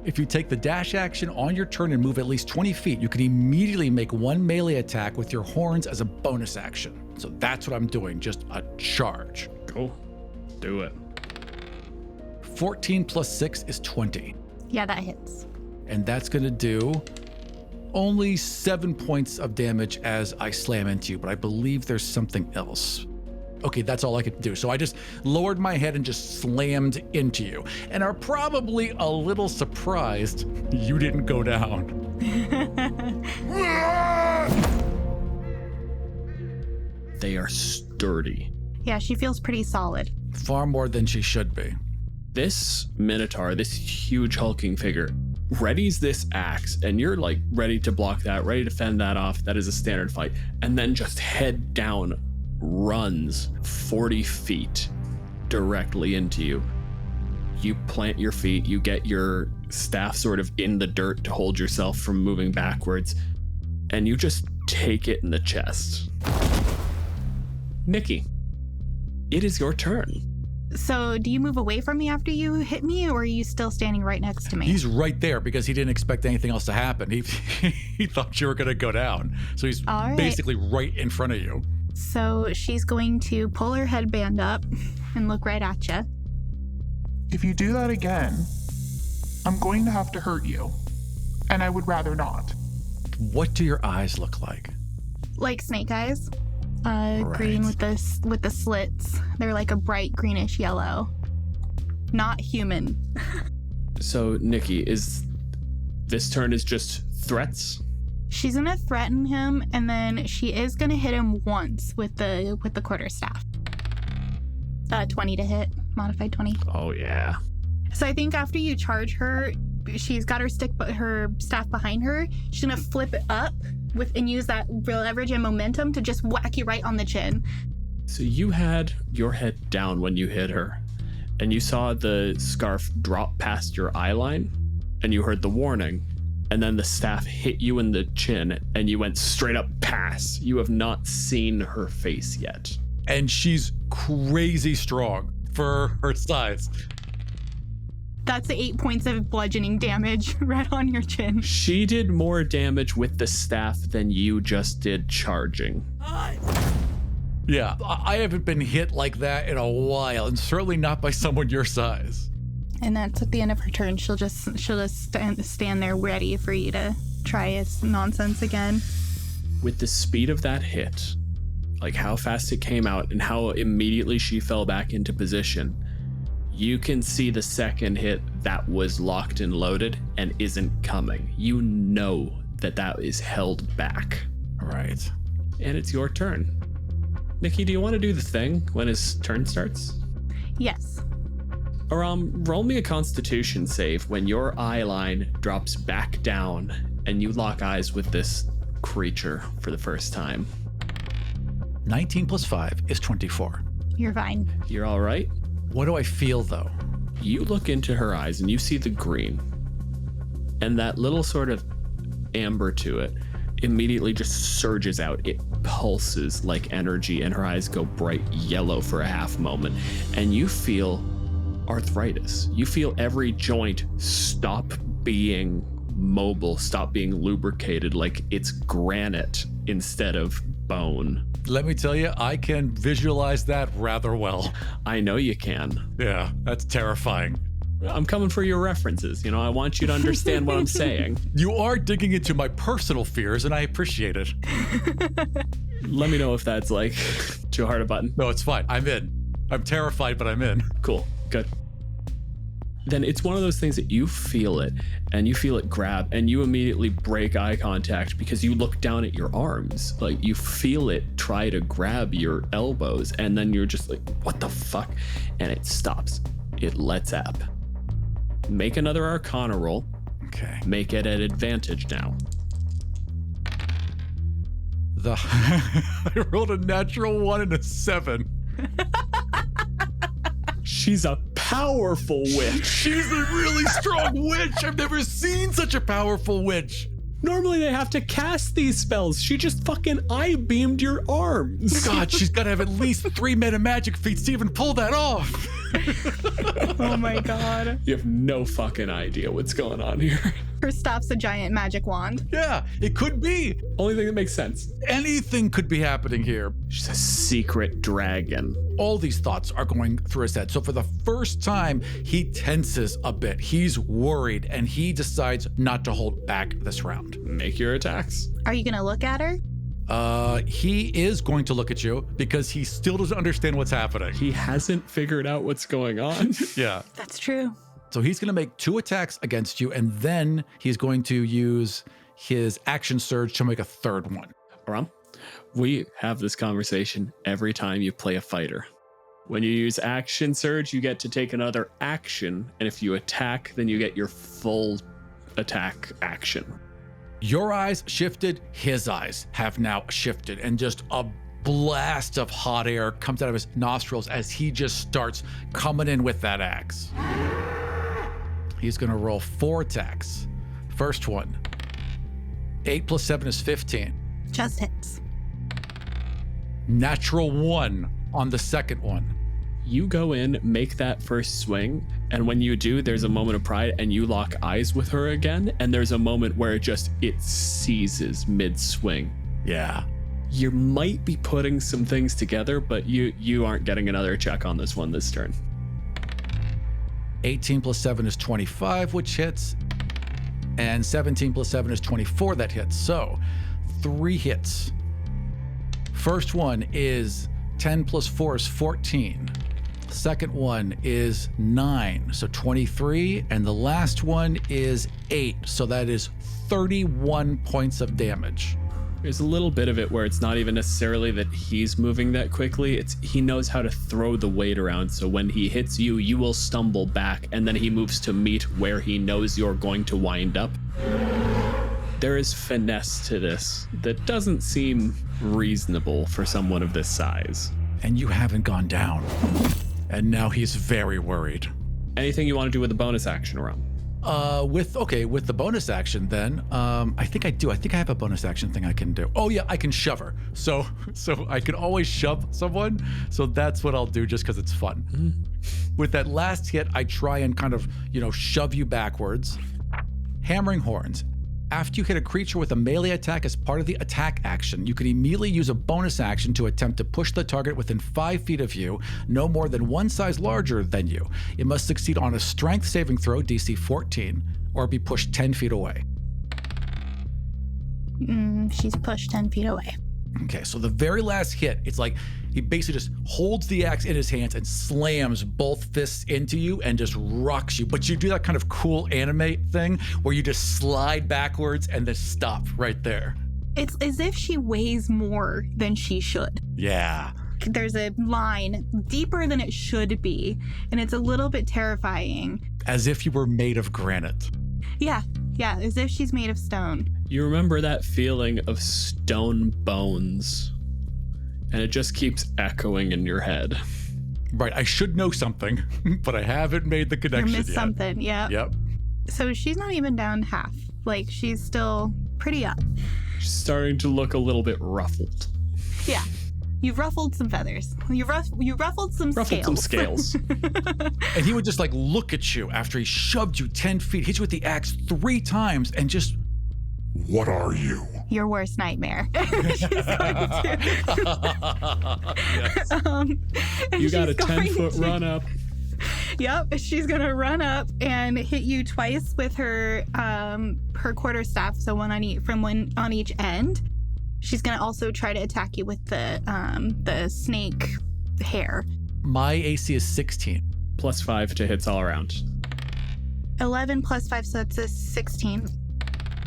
If you take the dash action on your turn and move at least 20 feet, you can immediately make one melee attack with your horns as a bonus action. So that's what I'm doing, just a charge. Cool. Do it. 14 plus 6 is 20. Yeah, that hits. And that's going to do only 7 points of damage as I slam into you, but I believe there's something else. Okay, that's all I could do. So I just lowered my head and just slammed into you, and are probably a little surprised you didn't go down. They are sturdy. Yeah, she feels pretty solid. Far more than she should be. This Minotaur, this huge hulking figure, readies this axe, and you're like ready to block that, ready to fend that off. That is a standard fight. And then just head down, runs 40 feet directly into you. You plant your feet, you get your staff sort of in the dirt to hold yourself from moving backwards, and you just take it in the chest. Nikki, it is your turn. So do you move away from me after you hit me, or are you still standing right next to me? He's right there because he didn't expect anything else to happen. He thought you were going to go down. So he's basically right in front of you. So she's going to pull her headband up and look right at you. If you do that again, I'm going to have to hurt you. And I would rather not. What do your eyes look like? Like snake eyes. Green with the slits. They're like a bright greenish yellow. Not human. So Nikki, is this turn is just threats? She's gonna threaten him, and then she is gonna hit him once with the quarterstaff. 20 to hit, modified 20. Oh yeah. So I think after you charge her, she's got her staff behind her. She's gonna flip it up and use that leverage and momentum to just whack you right on the chin. So you had your head down when you hit her, and you saw the scarf drop past your eye line, and you heard the warning, and then the staff hit you in the chin, and you went straight up pass. You have not seen her face yet. And she's crazy strong for her size. That's 8 points of bludgeoning damage right on your chin. She did more damage with the staff than you just did charging. Yeah, I haven't been hit like that in a while, and certainly not by someone your size. And that's at the end of her turn. She'll just stand there ready for you to try his nonsense again. With the speed of that hit, like how fast it came out and how immediately she fell back into position, you can see the second hit that was locked and loaded and isn't coming. You know that is held back. Right. And it's your turn. Nikki, do you want to do the thing when his turn starts? Yes. Or roll me a Constitution save when your eye line drops back down and you lock eyes with this creature for the first time. 19 plus 5 is 24. You're fine. You're all right? What do I feel, though? You look into her eyes and you see the green. And that little sort of amber to it immediately just surges out. It pulses like energy, and her eyes go bright yellow for a half moment. And you feel arthritis. You feel every joint stop being mobile, stop being lubricated, like it's granite instead of bone. Let me tell you, I can visualize that rather well. I know you can. Yeah, that's terrifying. I'm coming for your references. You know, I want you to understand what I'm saying. You are digging into my personal fears, and I appreciate it. Let me know if that's like too hard a button. No, it's fine. I'm in. I'm terrified, but I'm in. Cool. Good. Then it's one of those things that you feel it, and you feel it grab, and you immediately break eye contact because you look down at your arms. Like, you feel it try to grab your elbows, and then you're just like, what the fuck? And it stops. It lets up. Make another Arcana roll. Okay. Make it at advantage now. I rolled a natural 1 and a 7. She's a powerful witch. She's a really strong witch. I've never seen such a powerful witch. Normally they have to cast these spells. She just fucking eye-beamed your arms. God, she's got to have at least 3 meta magic feats to even pull that off. Oh my god. You have no fucking idea what's going on here. Her staff's a giant magic wand. Yeah, it could be. Only thing that makes sense. Anything could be happening here. She's a secret dragon. All these thoughts are going through his head. So for the first time, he tenses a bit. He's worried and he decides not to hold back this round. Make your attacks. Are you gonna look at her? He is going to look at you because he still doesn't understand what's happening. He hasn't figured out what's going on. Yeah. That's true. So he's going to make 2 attacks against you, and then he's going to use his action surge to make a 3rd one. Aram, we have this conversation every time you play a fighter. When you use action surge, you get to take another action, and if you attack, then you get your full attack action. Your eyes shifted, his eyes have now shifted, and just a blast of hot air comes out of his nostrils as he just starts coming in with that axe. He's going to roll 4 attacks. First one, 8 plus 7 is 15. Just hits. Natural 1 on the second one. You go in, make that first swing, and when you do, there's a moment of pride and you lock eyes with her again, and there's a moment where it seizes mid-swing. Yeah. You might be putting some things together, but you aren't getting another check on this one this turn. 18 plus 7 is 25, which hits. And 17 plus 7 is 24, that hits. So 3 hits. First one is 10 plus 4 is 14. Second one is 9, so 23. And the last one is 8, so that is 31 points of damage. There's a little bit of it where it's not even necessarily that he's moving that quickly. It's he knows how to throw the weight around. So when he hits you, you will stumble back and then he moves to meet where he knows you're going to wind up. There is finesse to this that doesn't seem reasonable for someone of this size. And you haven't gone down. And now he's very worried. Anything you want to do with the bonus action, Ram? With the bonus action then, I think I do. I think I have a bonus action thing I can do. Oh yeah, I can shove her. So I can always shove someone. So that's what I'll do just because it's fun. Mm-hmm. With that last hit, I try and kind of, shove you backwards. Hammering horns. After you hit a creature with a melee attack as part of the attack action, you can immediately use a bonus action to attempt to push the target within 5 feet of you, no more than 1 size larger than you. It must succeed on a strength saving throw, DC 14, or be pushed 10 feet away. She's pushed 10 feet away. Okay, so the very last hit, it's like he basically just holds the axe in his hands and slams both fists into you and just rocks you. But you do that kind of cool anime thing where you just slide backwards and then stop right there. It's as if she weighs more than she should. Yeah. There's a line deeper than it should be, and it's a little bit terrifying. As if you were made of granite. Yeah, as if she's made of stone. You remember that feeling of stone bones, and it just keeps echoing in your head. Right, I should know something, but I haven't made the connection You missed yet. Something, yeah. Yep. So she's not even down half. Like, she's still pretty up. She's starting to look a little bit ruffled. Yeah. You've ruffled some feathers. You ruffled some scales. Some scales. And he would just look at you after he shoved you 10 feet, hit you with the axe 3 times, and just... What are you? Your worst nightmare. She's going to. Yes. You got a 10-foot run up. Yep, she's gonna run up and hit you twice with her quarterstaff, so one on each end. She's gonna also try to attack you with the snake hair. My AC is 16. +5 to hits all around. 11 plus 5, so it's a 16.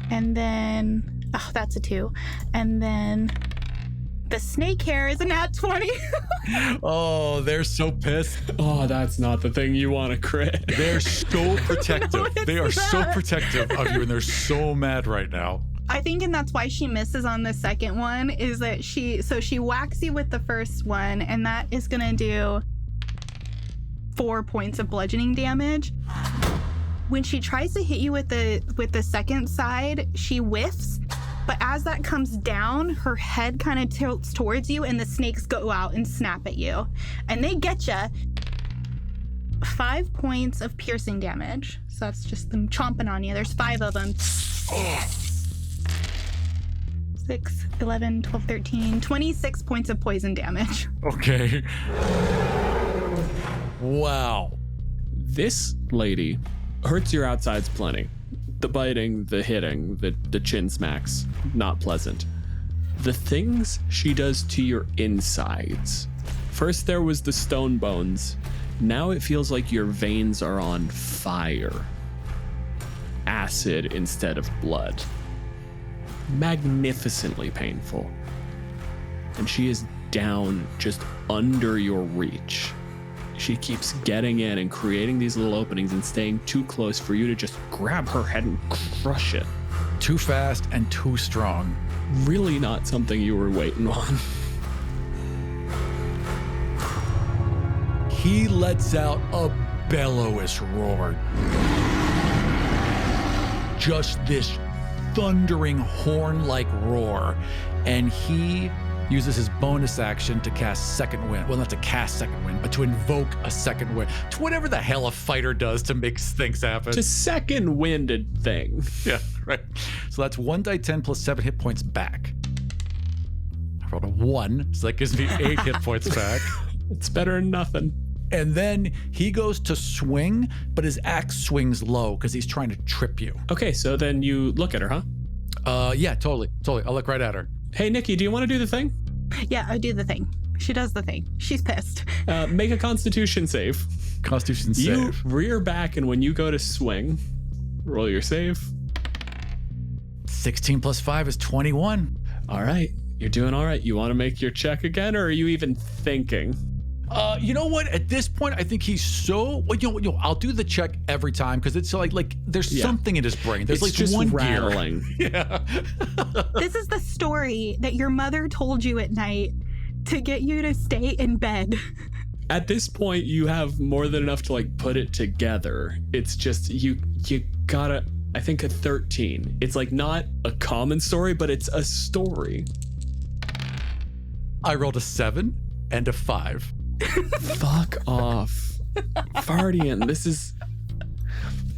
And then, that's a 2. And then the snake hair is a nat 20. Oh, they're so pissed. Oh, that's not the thing you want to crit. They're so protective. They are so that? protective of you, and they're so mad right now. I think, and that's why she misses on the second one, is that she whacks you with the first one, and that is gonna do 4 points of bludgeoning damage. When she tries to hit you with the second side, she whiffs. But as that comes down, her head kind of tilts towards you and the snakes go out and snap at you. And they get you. 5 points of piercing damage. So that's just them chomping on you. There's 5 of them. 6, 11, 12, 13, 26 points of poison damage. Okay. Wow. This lady hurts your outsides plenty. The biting, the hitting, the chin smacks, not pleasant. The things she does to your insides. First there was the stone bones. Now it feels like your veins are on fire. Acid instead of blood. Magnificently painful. And she is down just under your reach. She keeps getting in and creating these little openings and staying too close for you to just grab her head and crush it. Too fast and too strong. Really not something you were waiting on. He lets out a bellowous roar. Just this thundering horn-like roar. And he uses his bonus action to cast Second Wind. Well, not to cast Second Wind, but to invoke a Second Wind. To whatever the hell a fighter does to make things happen. To second winded thing. Yeah, right. So that's 1d10 plus 7 hit points back. I rolled a 1, so that gives me 8 hit points back. It's better than nothing. And then he goes to swing, but his axe swings low because he's trying to trip you. Okay, so then you look at her, huh? Yeah, totally. I'll look right at her. Hey, Nikki, do you want to do the thing? Yeah, I do the thing. She does the thing. She's pissed. Make a Constitution save. Constitution You save. rear back, and when you go to swing, roll your save. 16 plus 5 is 21. All right, you're doing all right. You want to make your check again, or are you even thinking? You know what? At this point, I think he's so. Well, you know, I'll do the check every time because it's like there's something in his brain. There's It's like just one rattling. gear. Yeah. This is the story that your mother told you at night to get you to stay in bed. At this point, you have more than enough to like put it together. It's just you gotta. I think a 13. It's like not a common story, but it's a story. I rolled a 7 and a 5. Fuck off. Fardian, this is...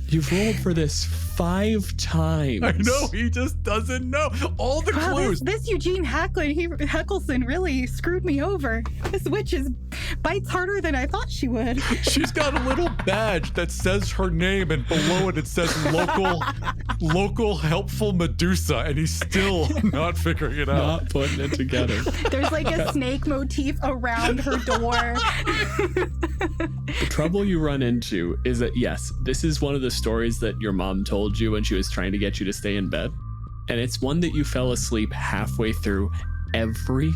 You've rolled for this 5 times. I know, he just doesn't know. All the Wow, clues. this Eugene Heckelson really screwed me over. This witch bites harder than I thought she would. She's got a little badge that says her name, and below it says local helpful Medusa, and he's still not figuring it out. Not putting it together. There's like a snake motif around her door. The trouble you run into is that, yes, this is one of the stories that your mom told you when she was trying to get you to stay in bed. And it's one that you fell asleep halfway through every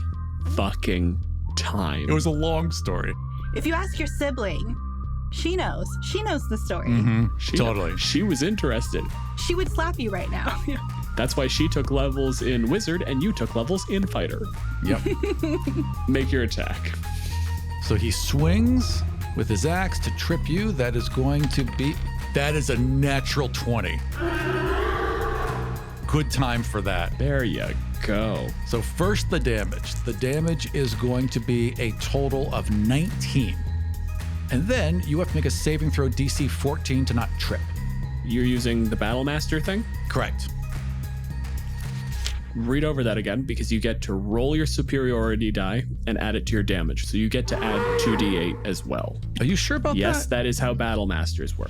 fucking time. It was a long story. If you ask your sibling, she knows. She knows the story. Totally. She was interested. She would slap you right now. That's why she took levels in Wizard and you took levels in Fighter. Yep. Make your attack. So he swings with his axe to trip you. That is a natural 20. Good time for that. There you go. So first the damage. The damage is going to be a total of 19. And then you have to make a saving throw DC 14 to not trip. You're using the Battle Master thing? Correct. Read over that again because you get to roll your superiority die and add it to your damage. So you get to add 2d8 as well. Are you sure about Yes, that? that is how Battle Masters work.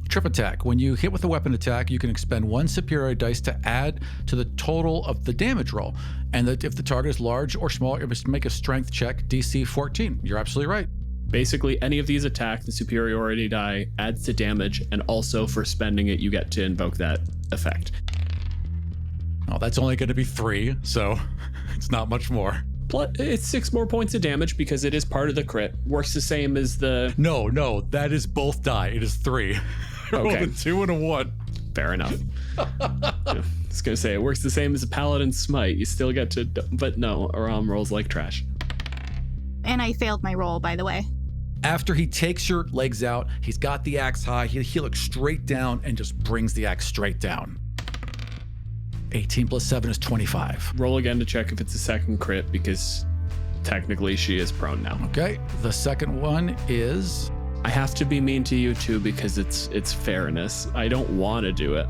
Trip attack. When you hit with a weapon attack, you can expend 1 superiority dice to add to the total of the damage roll. And that if the target is large or small, you must make a strength check, DC 14. You're absolutely right. Basically, any of these attack, the superiority die adds to damage, and also for spending it, you get to invoke that effect. Oh, that's only going to be 3, so it's not much more. Plus, it's 6 more points of damage because it is part of the crit. Works the same as the... No, that is both die. It is 3. I rolled Okay. a 2 and a 1. Fair enough. Yeah, I was going to say, it works the same as a Paladin Smite. You still get to... But no, Aram rolls like trash. And I failed my roll, by the way. After he takes your legs out, he's got the axe high. He looks straight down and just brings the axe straight down. 18 plus 7 is 25. Roll again to check if it's a second crit, because technically she is prone now. Okay, the second one is... I have to be mean to you too, because it's fairness. I don't want to do it.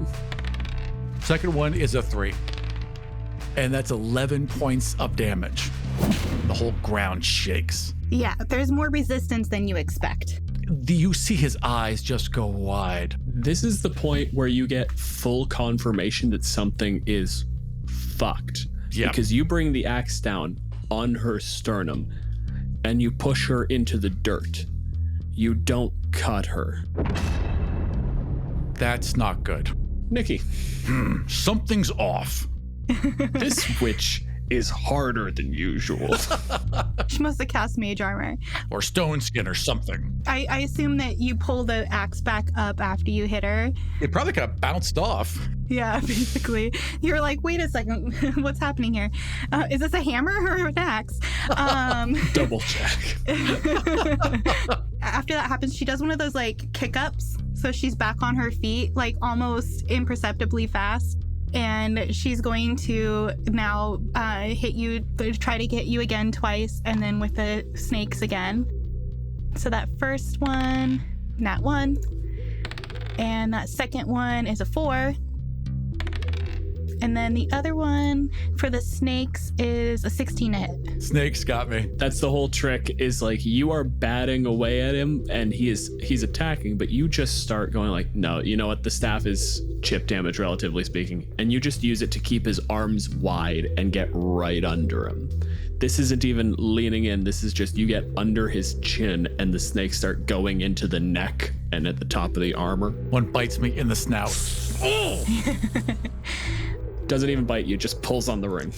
Second one is a 3. And that's 11 points of damage. The whole ground shakes. Yeah, there's more resistance than you expect. You see his eyes just go wide. This is the point where you get full confirmation that something is fucked. Yeah. Because you bring the axe down on her sternum and you push her into the dirt. You don't cut her. That's not good. Nikki. Something's off. This witch is harder than usual. She must have cast mage armor. Or stone skin or something. I assume that you pull the axe back up after you hit her. It probably could have bounced off. Yeah, basically. You're like, wait a second, what's happening here? Is this a hammer or an axe? Double check. After that happens, she does one of those like kick-ups. So she's back on her feet, like almost imperceptibly fast. And she's going to now hit you, try to hit you again twice, and then with the snakes again. So that first one, nat 1. And that second one is a 4. And then the other one for the snakes is a 16 to hit. Snakes got me. That's the whole trick, is like you are batting away at him and he's attacking, but you just start going like, no, you know what? The staff is chip damage, relatively speaking. And you just use it to keep his arms wide and get right under him. This isn't even leaning in. This is just you get under his chin and the snakes start going into the neck and at the top of the armor. One bites me in the snout. Doesn't even bite you, just pulls on the ring.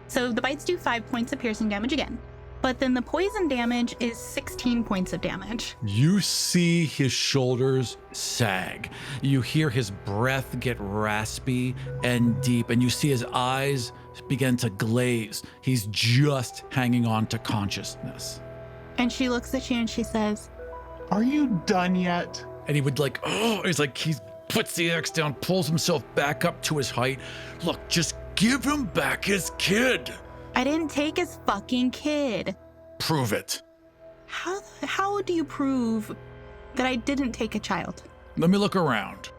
So the bites do 5 points of piercing damage again. But then the poison damage is 16 points of damage. You see his shoulders sag. You hear his breath get raspy and deep, and you see his eyes begin to glaze. He's just hanging on to consciousness. And she looks at you and she says, Are you done yet? And he would like, he puts the axe down, pulls himself back up to his height. Look, just give him back his kid. I didn't take his fucking kid. Prove it. How do you prove that I didn't take a child? Let me look around.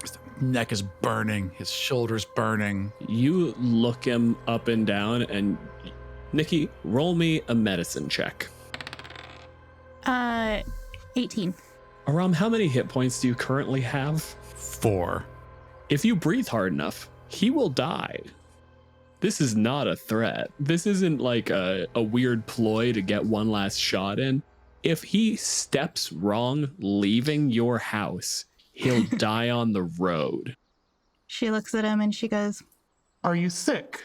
His neck is burning, his shoulders burning. You look him up and down, and Nikki, roll me a medicine check. 18. Aram, how many hit points do you currently have? 4. If you breathe hard enough, he will die. This is not a threat. This isn't like a weird ploy to get one last shot in. If he steps wrong leaving your house, he'll die on the road. She looks at him and she goes, Are you sick?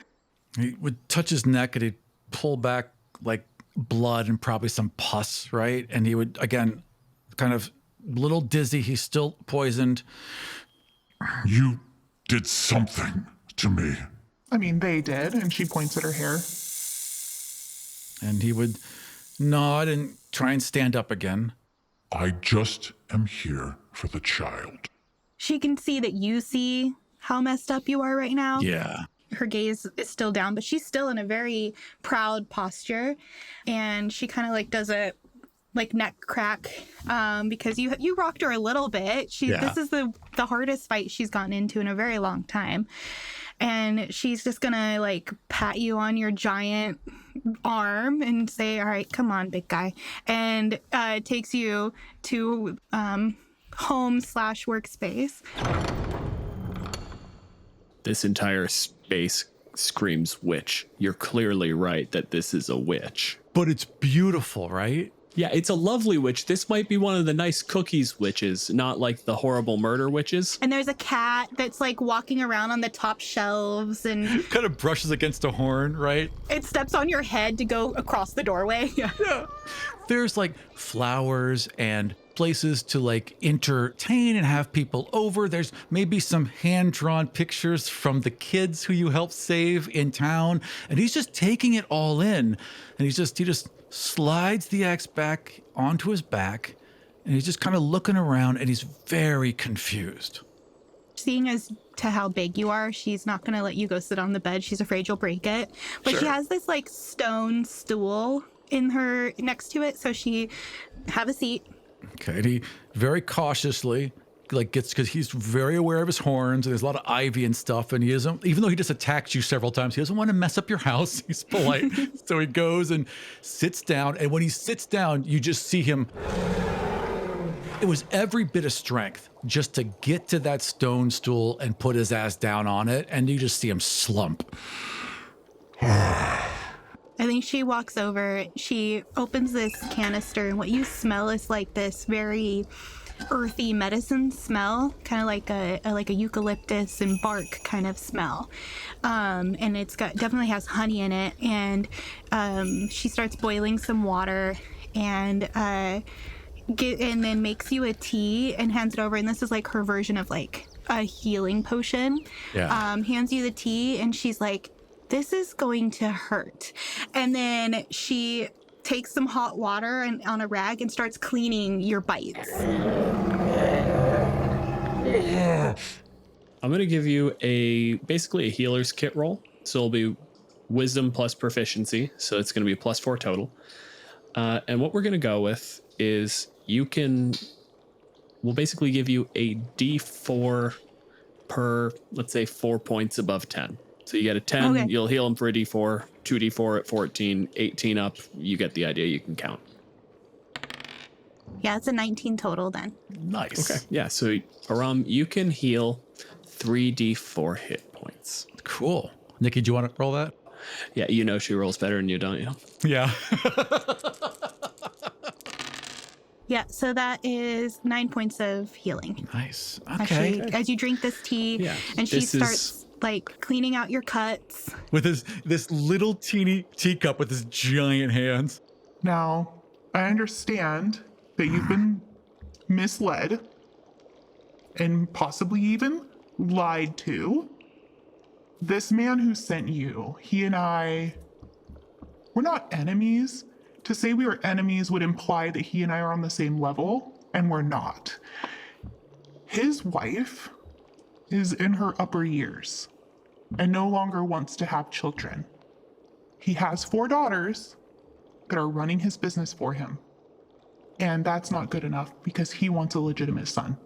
He would touch his neck and he'd pull back like blood and probably some pus, right? And he would, again, kind of a little dizzy. He's still poisoned. You did something to me. I mean, they did, and she points at her hair. And he would nod and try and stand up again. I just am here for the child. she can see that you see how messed up you are right now. Yeah. Her gaze is still down, but she's still in a very proud posture. And she kind of like does a like neck crack because you rocked her a little bit. This is the hardest fight she's gotten into in a very long time. And she's just gonna like pat you on your giant arm and say, all right, come on, big guy. And takes you to home/workspace. This entire space screams witch. You're clearly right that this is a witch. But it's beautiful, right? Yeah, it's a lovely witch. This might be one of the nice cookies witches, not like the horrible murder witches. And there's a cat that's like walking around on the top shelves and Kind of brushes against a horn, right? it steps on your head to go across the doorway. Yeah. There's like flowers and places to like entertain and have people over. There's maybe some hand-drawn pictures from the kids who you helped save in town. And he's just taking it all in. And he just slides the axe back onto his back. And he's just kind of looking around and he's very confused. Seeing as to how big you are, she's not going to let you go sit on the bed. She's afraid you'll break it. But she has this like stone stool in her next to it. So she have a seat. Okay. And he very cautiously because he's very aware of his horns and there's a lot of ivy and stuff. And he isn't, even though he just attacked you several times, he doesn't want to mess up your house. He's polite. So he goes and sits down. And when he sits down, you just see him. It was every bit of strength just to get to that stone stool and put his ass down on it. And you just see him slump. I think she walks over, she opens this canister, and what you smell is like this very earthy medicine smell, kind of like a eucalyptus and bark kind of smell. And it's definitely has honey in it. And she starts boiling some water and then makes you a tea and hands it over. And this is like her version of like a healing potion. Yeah. Hands you the tea and she's like, this is going to hurt. And then she takes some hot water and on a rag and starts cleaning your bites. I'm going to give you basically a healer's kit roll. So it'll be wisdom plus proficiency. So it's going to be +4 total. And what we're going to go with is we'll basically give you a D4 per, let's say 4 points above 10. So you get a 10, okay. You'll heal him for a D4, 2D4 at 14, 18 up. You get the idea, you can count. Yeah, it's a 19 total then. Nice. Okay, yeah, so Aram, you can heal 3D4 hit points. Cool. Nikki, do you want to roll that? Yeah, you know she rolls better than you, don't you? Yeah. Yeah, so that is 9 points of healing. Nice. Okay. As you drink this tea, and she starts like cleaning out your cuts. With this little teeny teacup with his giant hands. Now, I understand that you've been misled and possibly even lied to. This man who sent you, he and I, we're not enemies. To say we were enemies would imply that he and I are on the same level, and we're not. His wife is in her upper years and no longer wants to have children. He has 4 daughters that are running his business for him. And that's not good enough because he wants a legitimate son.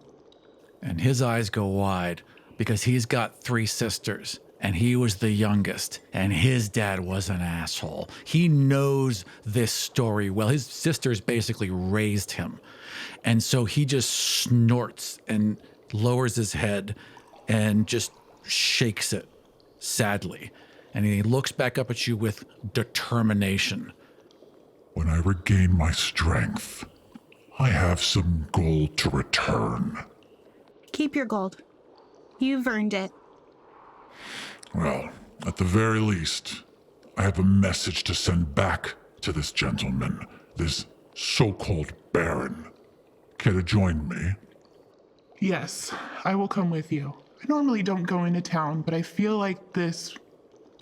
And his eyes go wide because he's got 3 sisters. And he was the youngest, and his dad was an asshole. He knows this story well. His sisters basically raised him. And so he just snorts and lowers his head and just shakes it sadly. And he looks back up at you with determination. When I regain my strength, I have some gold to return. Keep your gold. You've earned it. Well, at the very least, I have a message to send back to this gentleman, this so-called Baron. Care to join me? Yes, I will come with you. I normally don't go into town, but I feel like this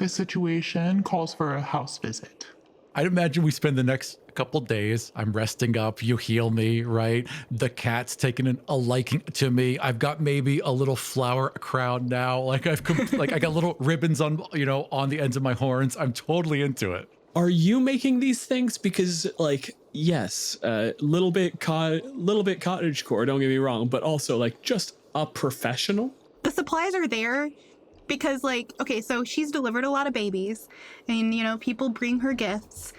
situation calls for a house visit. I'd imagine we spend the next couple days. I'm resting up. You heal me, right? The cat's taking a liking to me. I've got maybe a little flower crown now. Like I got little ribbons on, on the ends of my horns. I'm totally into it. Are you making these things? Because yes, little bit cottagecore, don't get me wrong, but also just a professional. The supplies are there because so she's delivered a lot of babies and, people bring her gifts.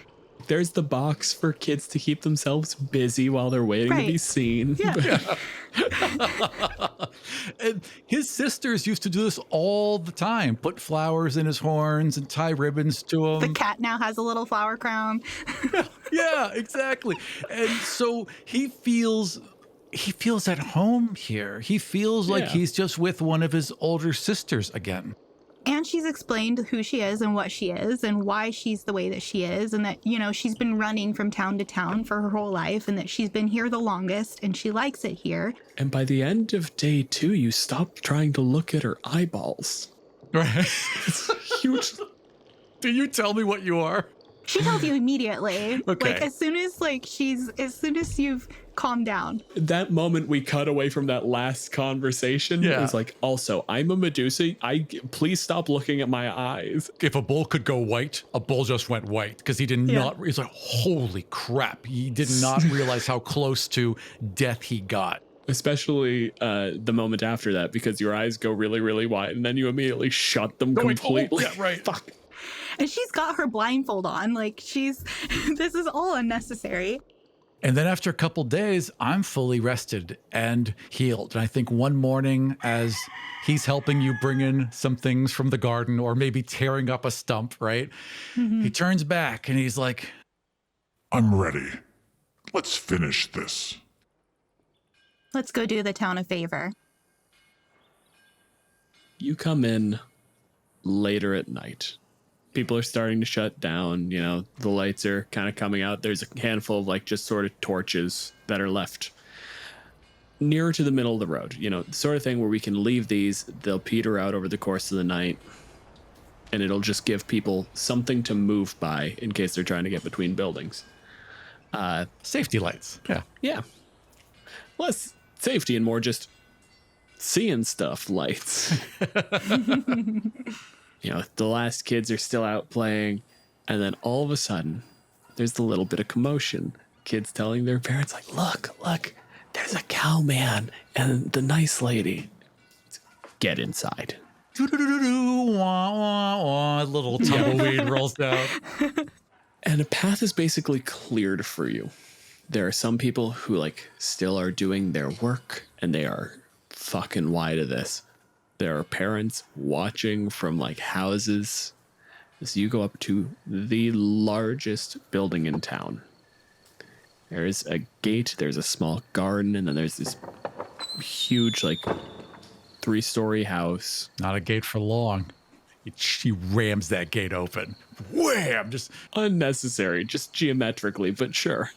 There's the box for kids to keep themselves busy while they're waiting to be seen. Yeah. And his sisters used to do this all the time. Put flowers in his horns and tie ribbons to him. The cat now has a little flower crown. Yeah, exactly. And so he feels at home here. He feels like he's just with one of his older sisters again. And she's explained who she is and what she is and why she's the way that she is, and that, you know, she's been running from town to town for her whole life, and that she's been here the longest and she likes it here. And by the end of day 2, you stop trying to look at her eyeballs. Right. It's huge. Do you tell me what you are? She tells you immediately. Okay. Like, as soon as you've calmed down. That moment we cut away from that last conversation, Yeah. it was like, also, I'm a Medusa. Please stop looking at my eyes. If a bull could go white, a bull just went white because he did not. He's like, holy crap. He did not realize how close to death he got. Especially the moment after that, because your eyes go really, really wide, and then you immediately shut them completely. Yeah, right. Fuck. And she's got her blindfold on. Like, this is all unnecessary. And then after a couple days, I'm fully rested and healed. And I think one morning, as he's helping you bring in some things from the garden or maybe tearing up a stump, right? Mm-hmm. He turns back and he's like, I'm ready. Let's finish this. Let's go do the town a favor. You come in later at night. People are starting to shut down. You know, the lights are kind of coming out. There's a handful of like just sort of torches that are left nearer to the middle of the road. You know, the sort of thing where we can leave these. They'll peter out over the course of the night, and it'll just give people something to move by in case they're trying to get between buildings. safety lights. Yeah. Yeah. Less safety and more just seeing stuff lights. You know, the last kids are still out playing, and then all of a sudden, there's the little bit of commotion. Kids telling their parents, like, look, there's a cowman and the nice lady. Get inside. Wah, wah, wah. Little tumbleweed rolls down. And a path is basically cleared for you. There are some people who, like, still are doing their work, and they are fucking wide of this. There are parents watching from like houses as you go up to the largest building in town. There's a gate, there's a small garden, and then there's this huge like 3-story house. Not a gate for long. She rams that gate open. Wham! Just Unnecessary, just geometrically, but sure.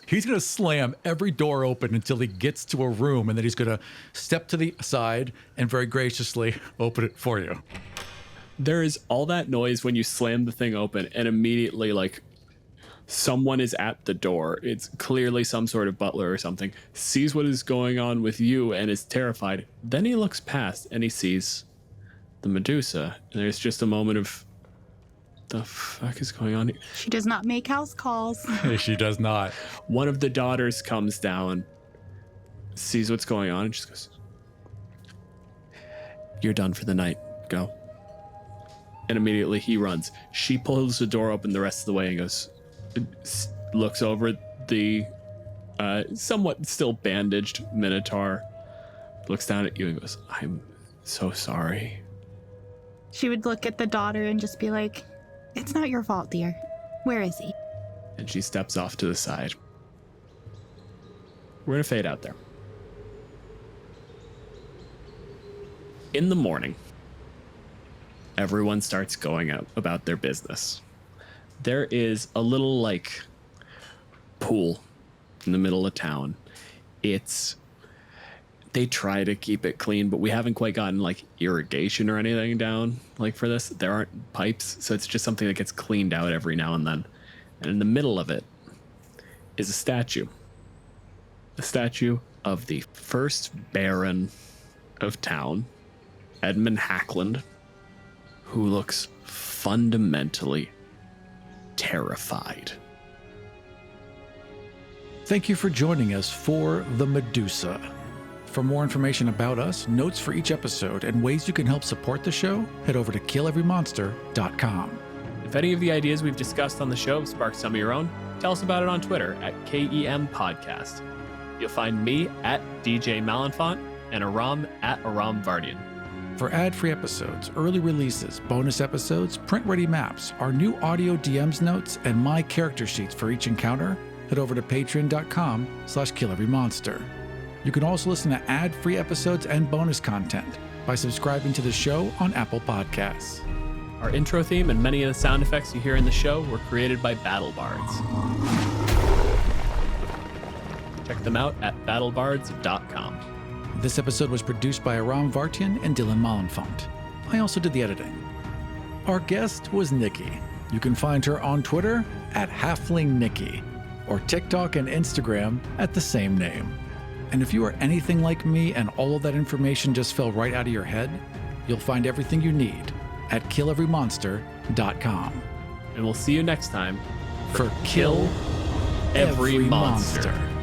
he's going to slam every door open until he gets to a room, and then he's going to step to the side and very graciously open it for you. There is all that noise when you slam the thing open, and immediately like someone is at the door. It's clearly some sort of butler or something, sees what is going on with you and is terrified. Then he looks past and he sees the Medusa, and there's just a moment of, the fuck is going on here? She does not make house calls. She does not. One of the daughters comes down, sees what's going on, and just goes, "You're done for the night. Go." And immediately he runs. She pulls the door open the rest of the way and goes, looks over at the somewhat still bandaged Minotaur, looks down at you and goes, "I'm so sorry." She would look at the daughter and just be like, "It's not your fault, dear. Where is he?" And she steps off to the side. We're gonna fade out there. In the morning, everyone starts going out about their business. There is a little like pool in the middle of town. They try to keep it clean, but we haven't quite gotten like irrigation or anything down like for this. There aren't pipes, so it's just something that gets cleaned out every now and then. And in the middle of it is a statue of the first Baron of town, Edmund Hackland, who looks fundamentally terrified. Thank you for joining us for The Medusa. For more information about us, notes for each episode, and ways you can help support the show, head over to killeverymonster.com. If any of the ideas we've discussed on the show have sparked some of your own, tell us about it on Twitter at KEM Podcast. You'll find me at DJ Malenfant and Aram at Aram Vardian. For ad-free episodes, early releases, bonus episodes, print-ready maps, our new audio DMs notes, and my character sheets for each encounter, head over to patreon.com/killeverymonster. You can also listen to ad-free episodes and bonus content. by subscribing to the show on Apple Podcasts. Our intro theme and many of the sound effects you hear in the show were created by Battle Bards. Check them out at battlebards.com. This episode was produced by Aram Vartian and Dylan Malenfant. I also did the editing. Our guest was Nikki. You can find her on Twitter at HalflingNikki, or TikTok and Instagram at the same name. And if you are anything like me and all of that information just fell right out of your head, you'll find everything you need at killeverymonster.com. And we'll see you next time For Kill Every Monster.